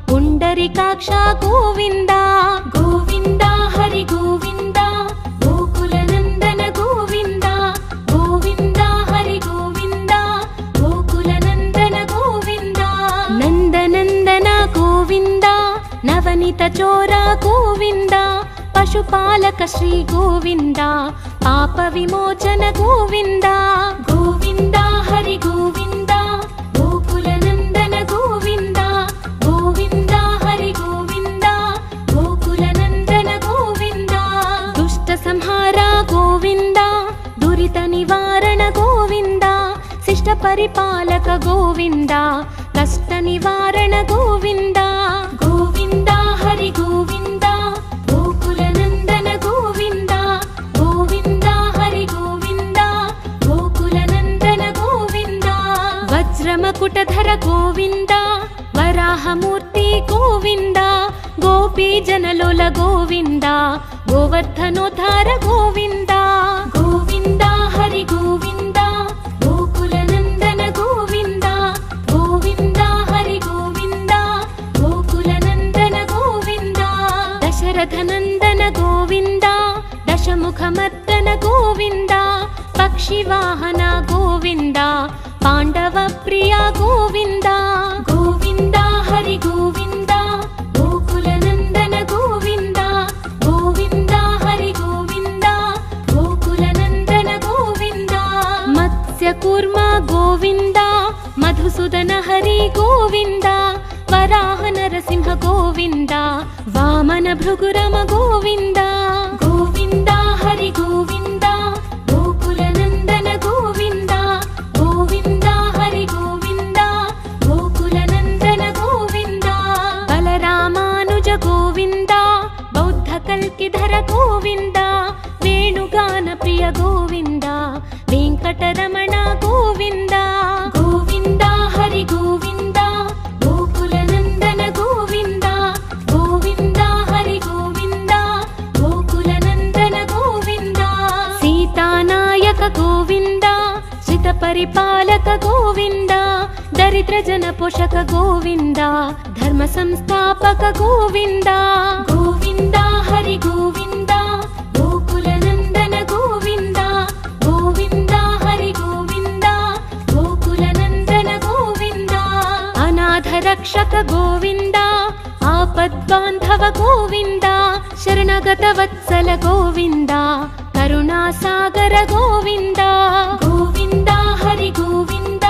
ಪುಂಡರಿಕಾಕ್ಷ ಗೋವಿಂದ ಗೋವಿಂದ ಹರಿ ಗೋವಿಂದ ಗೋಕುಲ ನಂದನ ಗೋವಿಂದ ಗೋವಿಂದ ಹರಿ ಗೋವಿಂದ ಗೋಕುಲ ನಂದನ ಗೋವಿಂದ ನಂದನಂದನ ಗೋವಿಂದ ನವನಿತ ಚೋರ ಗೋವಿಂದ ಪಶುಪಾಲಕ ಶ್ರೀ ಗೋವಿಂದ ಪಾಪ ವಿಮೋಚನ ಗೋವಿಂದ ಗೋವಿಂದ ಹರಿ ಗೋವಿಂದ ಗೋಕುಲ ನಂದನ ಗೋವಿಂದ ಗೋವಿಂದ ಹರಿ ಗೋವಿಂದ ಗೋಕುಲ ನಂದನ ಗೋವಿಂದ ದುಷ್ಟ ಸಂಹಾರ ಗೋವಿಂದ ದುರಿತ ನಿವಾರಣ ಗೋವಿಂದ ಶಿಷ್ಟ ಪರಿಪಾಲಕ ಗೋವಿಂದ ಕಷ್ಟ ನಿವಾರಣ ಗೋವಿಂದ ಗೋವಿಂದ ಹರಿ ಗೋವಿಂದ ಗೋಕುಲ ನಂದನ ಗೋವಿಂದ ಗೋವಿಂದ ಹರಿ ಗೋವಿಂದ ಗೋಕುಲ ನಂದನ ಗೋವಿಂದ ವಜ್ರಮಕುಟಧರ ಗೋವಿಂದ ವರಾಹ ಮೂರ್ತಿ ಗೋವಿಂದ ಗೋಪಿ ಜನಲೋಲ ಗೋವಿಂದ गोवर्धनोद्धार गोविन्द गोविन्द हरि गोविन्द गोकुलनन्दन गोविन्द गोविन्द हरि गोविन्द गोकुलनन्दन गोविन्द दशरथनन्दन गोविन्द दशमुखमर्दन गोविन्द पक्षिवाहन गोविन्द पाण्डवप्रिय गोविन्द गोविन्द हरि गोविन्द गोकुलनन्दन गोविन्द गोविन्द हरि गोविन्द गोकुलनन्दन गोविन्द मत्स्यकूर्म गोविन्द मधुसूदन हरि गोविन्द वराह नरसिंह गोविन्द वामन भृगुरम गोविन्द गोविन्द हरि गोविन्द गोकुलनन्दन गोविन्द गोविन्द हरि गोविन्द गोकुलनन्दन गोविन्द बलरामानुज गोविन्द बौद्धकल्किधर गोविन्द वेणुगान प्रिय गोविन्द वेङ्कटरमण गोविन्द गोविन्द हरि गोविन्द गोकुलनन्दन गोविन्द गोविन्द हरि गोविन्द गोकुलनन्दन गोविन्द सीतानायक गोविन्द श्रितपरिपालक गोविन्द दरिद्रजन पोषक गोविन्द धर्म संस्थापक गोविन्द गोविन्द हरि गोविन्द गोकुलनन्दन गोविन्द गोविन्द हरि गोविन्द गोकुलनन्दन गोविन्द अनाथ रक्षक गोविन्द आपद्बान्धव गोविन्द शरणगत वत्सल गोविन्द करुणासागर गोविन्द गोविन्द हरि गोविन्द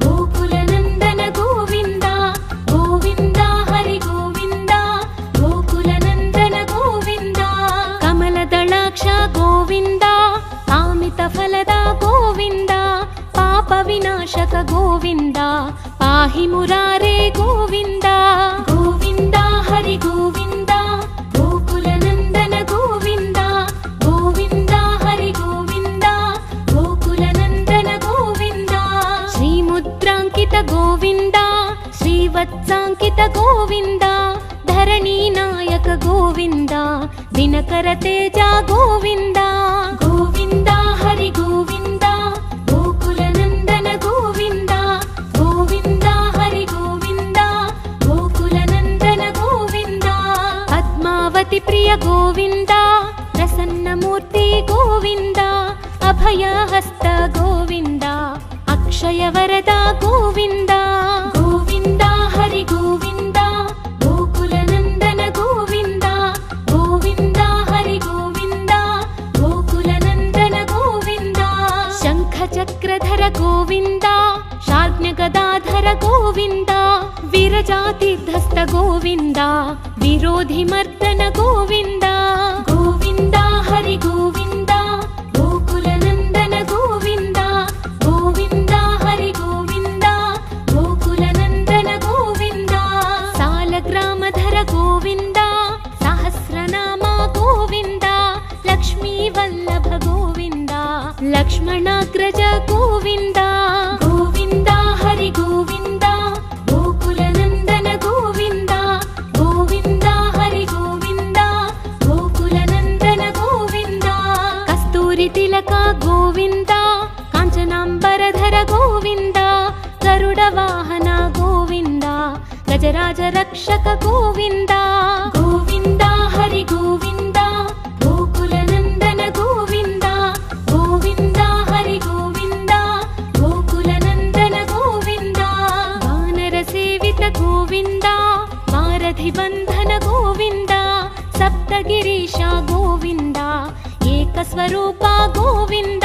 गोकुलनन्दन गोविन्द गोविन्द हरि गोविन्द गोकुलनन्दन गोविन्द कमलदलाक्ष गोविन्द कामितफलद गोविन्द पापविनाशक गोविन्द पाहि मुरारे गोविन्द गोविन्द हरि गोविन्द गोकुलनन्दन गोविन्द गोविन्द हरि गोविन्द गोकुलनन्दन गोविन्द श्रीमुद्राङ्कित गोविन्द श्रीवत्साङ्कित गोविन्द धरणीनायक गोविन्द दिनकर तेज गोविन्द गोविन्द हरि गोविन्द गोकुलनन्दन गोविन्द गोविन्द हरि गोविन्द गोकुलनन्दन गोविन्द पद्मावति प्रिय गोविन्द प्रसन्नमूर्ति गोविन्द अभयहस्त गोविन्द अक्षय वरद गोविन्द गोविन्द हरि गोविन्द गोकुलनन्दन गोविन्द गोविन्द हरि गोविन्द गोकुलनन्दन गोविन्द शङ्खचक्रधर गोविन्द शार्ङ्गगदाधर गोविन्द वीरजातिधस्त गोविन्द विरोधिमर्दन गोविन्द गोविन्द हरि गोविन्द गोकुलनन्दन गोविन्द गोविन्द हरि गोविन्द गोकुलनन्दन गोविन्द सालग्रामधर गोविन्द सहस्रनाम गोविन्द लक्ष्मीवल्लभ गोविन्द लक्ष्मणाग्रज गोविन्द गोविन्द हरि गोविन्द गोकुलनन्दन गोविन्द गोविन्द हरि गोविन्द गोकुलनन्दन गोविन्द कस्तूरि तिलक गोविन्द काञ्चनाम्बरधर गोविन्द गरुडवाहन गोविन्द गजराज रक्षक गोविन्द गोविन्द हरि गोविन्द गोकुलनन्दन गोविन्द गोविन्द हरि गोविन्द गोकुलनन्दन गोविन्द वानरसेवित गोविन्द वारधिबन्धन गोविन्द सप्तगिरीश गोविन्द एकस्वरूप गोविन्द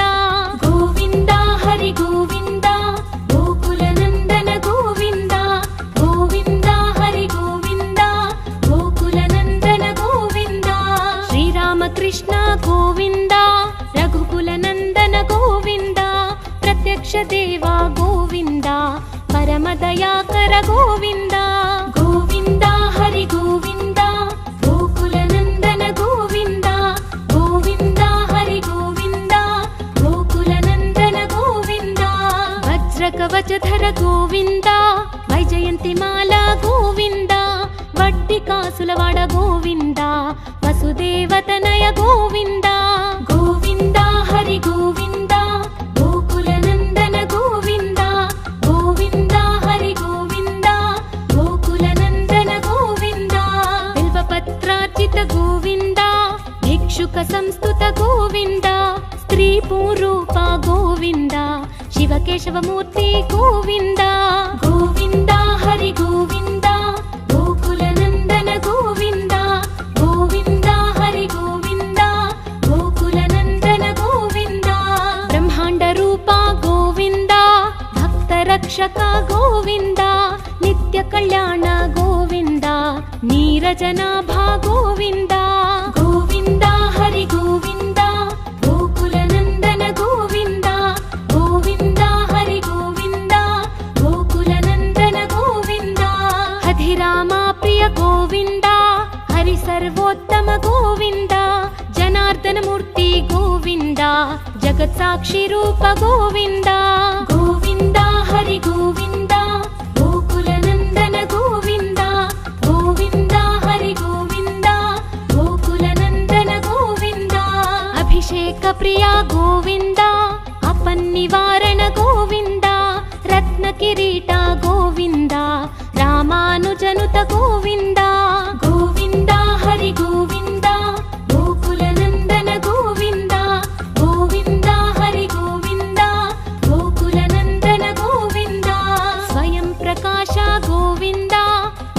गोविन्द हरि गोविन्द गोकुलनन्दन गोविन्द गोविन्द हरि गोविन्द गोकुलनन्दन गोविन्द श्रीरामकृष्ण गोविन्द रघुकुलनन्दन गोविन्द प्रत्यक्ष देव गोविन्द परमदयाकर गोविन्द गोविन्द हरि गोविन्द गोकुलनन्दन गोविन्द गोविन्द हरि गोविन्द गोकुलनन्दन गोविन्द वज्रकवचधर गोविन्द वैजयन्तिमाला गोविन्द वड्डिकासुलवाड गोविन्द वसुदेव ಶಿವತನಯ ಗೋವಿಂದ ಗೋವಿಂದ ಹರಿ ಗೋವಿಂದ ಗೋಕುಲನಂದನ ಗೋವಿಂದ ಗೋವಿಂದ ಹರಿ ಗೋವಿಂದ ಗೋಕುಲನಂದನ ಗೋವಿಂದ ಬಿಲ್ವಪತ್ರಾರ್ಚಿತ ಗೋವಿಂದ ಭಿಕ್ಷುಕ ಸಂಸ್ತುತ ಗೋವಿಂದ ಸ್ತ್ರೀ ಪೂರೂಪ ಗೋವಿಂದ ಶಿವಕೇಶವಮೂರ್ತಿ ಗೋವಿಂದ ಗೋವಿಂದ ಹರಿ ಗೋವಿಂದ ಗೋಕುಲನಂದನ ಗೋವಿಂದ ಗೋವಿಂದ ಹರಿ ಗೋವಿಂದ ಗೋಕುಲನಂದನ ಗೋವಿಂದ ಬ್ರಹ್ಮಾಂಡ ರೂಪ ಗೋವಿಂದ ಭಕ್ತ ರಕ್ಷಕ ಗೋವಿಂದ ನಿತ್ಯ ಕಲ್ಯಾಣ ಗೋವಿಂದ ನೀರಜನಾಭ ಗೋವಿಂದ ಗೋವಿಂದ ಹರಿ ಗೋವಿಂದ ಗೋಕುಲನಂದನ ಗೋವಿಂದ ಗೋವಿಂದ ಹರಿ ಗೋವಿಂದ ಗೋಕುಲನಂದನ ಗೋವಿಂದ ಹಧಿರಾಮ ಪ್ರಿಯ ಗೋವಿಂದ ಹರಿ ಸರ್ವೋತ್ತಮ ಗೋವಿಂದ ಜನಾರ್ದನ ಮೂರ್ತಿ ಗೋವಿಂದ ಜಗತ್ ಸಾಕ್ಷಿ ರೂಪ ಗೋವಿಂದ ಗೋವಿಂದ ಹರಿ ಗೋವಿಂದ ಗೋಕುಲನಂದನ ಗೋವಿಂದ ಗೋವಿಂದ ಹರಿ ಗೋವಿಂದ ಗೋಕುಲನಂದನ ಗೋವಿಂದ ಅಭಿಷೇಕ ಪ್ರಿಯ ಗೋವಿಂದ ಅಪನ್ನಿವಾರಣ ಗೋವಿಂದ ರತ್ನ ಕಿರೀಟ ಗೋವಿಂದ ರಾಮಾನುಜನುತ ಗೋವಿಂದ ಗೋವಿಂದ ಹರಿ ಗೋವಿಂದ ಗೋಕುಲನಂದನ ಗೋವಿಂದ ಗೋವಿಂದ ಹರಿ ಗೋವಿಂದ ಗೋಕುಲನಂದನ ಗೋವಿಂದ ಸ್ವಯಂ ಪ್ರಕಾಶ ಗೋವಿಂದ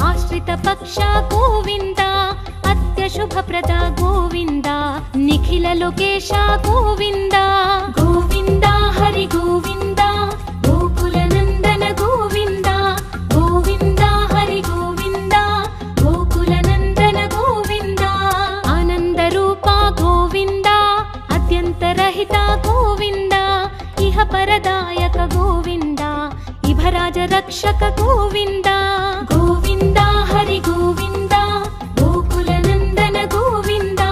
ಆಶ್ರಿತ ಪಕ್ಷ ಗೋವಿಂದ ಅತ್ಯ ಶುಭಪ್ರದ ಗೋವಿಂದ ನಿಖಿಲ ಲೋಕೇಶ ಗೋವಿಂದ ಗೋವಿಂದ ಹರಿ ಗೋವಿಂದ ಗೋಕುಲನಂದನ ಗೋವಿಂದ ಗೋವಿಂದ ಹರಿ ಗೋವಿಂದ ಗೋಕುಲನಂದನ ಗೋವಿಂದ ಆನಂದ ರೂಪ ಗೋವಿಂದ ಅತ್ಯಂತರಹಿತ ಗೋವಿಂದ ಇಹ ಪರದಾಯಕ ಗೋವಿಂದ ಇಭರಾಜ ರಕ್ಷಕ ಗೋವಿಂದ ಗೋವಿಂದ ಹರಿ ಗೋವಿಂದ ಗೋಕುಲನಂದನ ಗೋವಿಂದ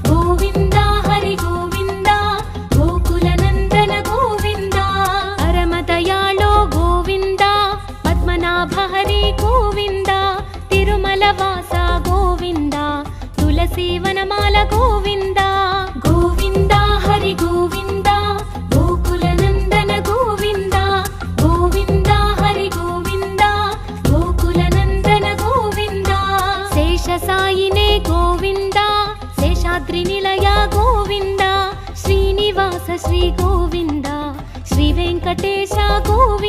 ಗೋವಿಂದ ಹರಿ ಗೋವಿಂದ ಗೋಕುಲನಂದನ ಗೋವಿಂದ ಪರಮದಯಾಳೋ ಗೋವಿಂದ ಪದ್ಮನಾಭ ಹರಿ ಗೋವಿಂದ ತಿರುಮಲ ವಾಸ ಗೋವಿಂದ ತುಳಸಿ ವನಮಾಲ ಗೋವಿಂದ ಗೋವಿಂದ ಹರಿ ಗೋವಿಂದ ಗೋಕುಲನಂದನ ಗೋವಿಂದ ಗೋವಿಂದ ಹರಿ ಗೋವಿಂದ ಗೋಕುಲನಂದನ ಗೋವಿಂದ ಶೇಷ ಸಾಯಿನೇ ಗೋವಿಂದ ಶೇಷಾದ್ರಿ ನಿಲಯ ಗೋವಿಂದ ಶ್ರೀನಿವಾಸ ಶ್ರೀ ಗೋವಿಂದ ಶ್ರೀ ವೆಂಕಟೇಶ ಗೋವಿಂದ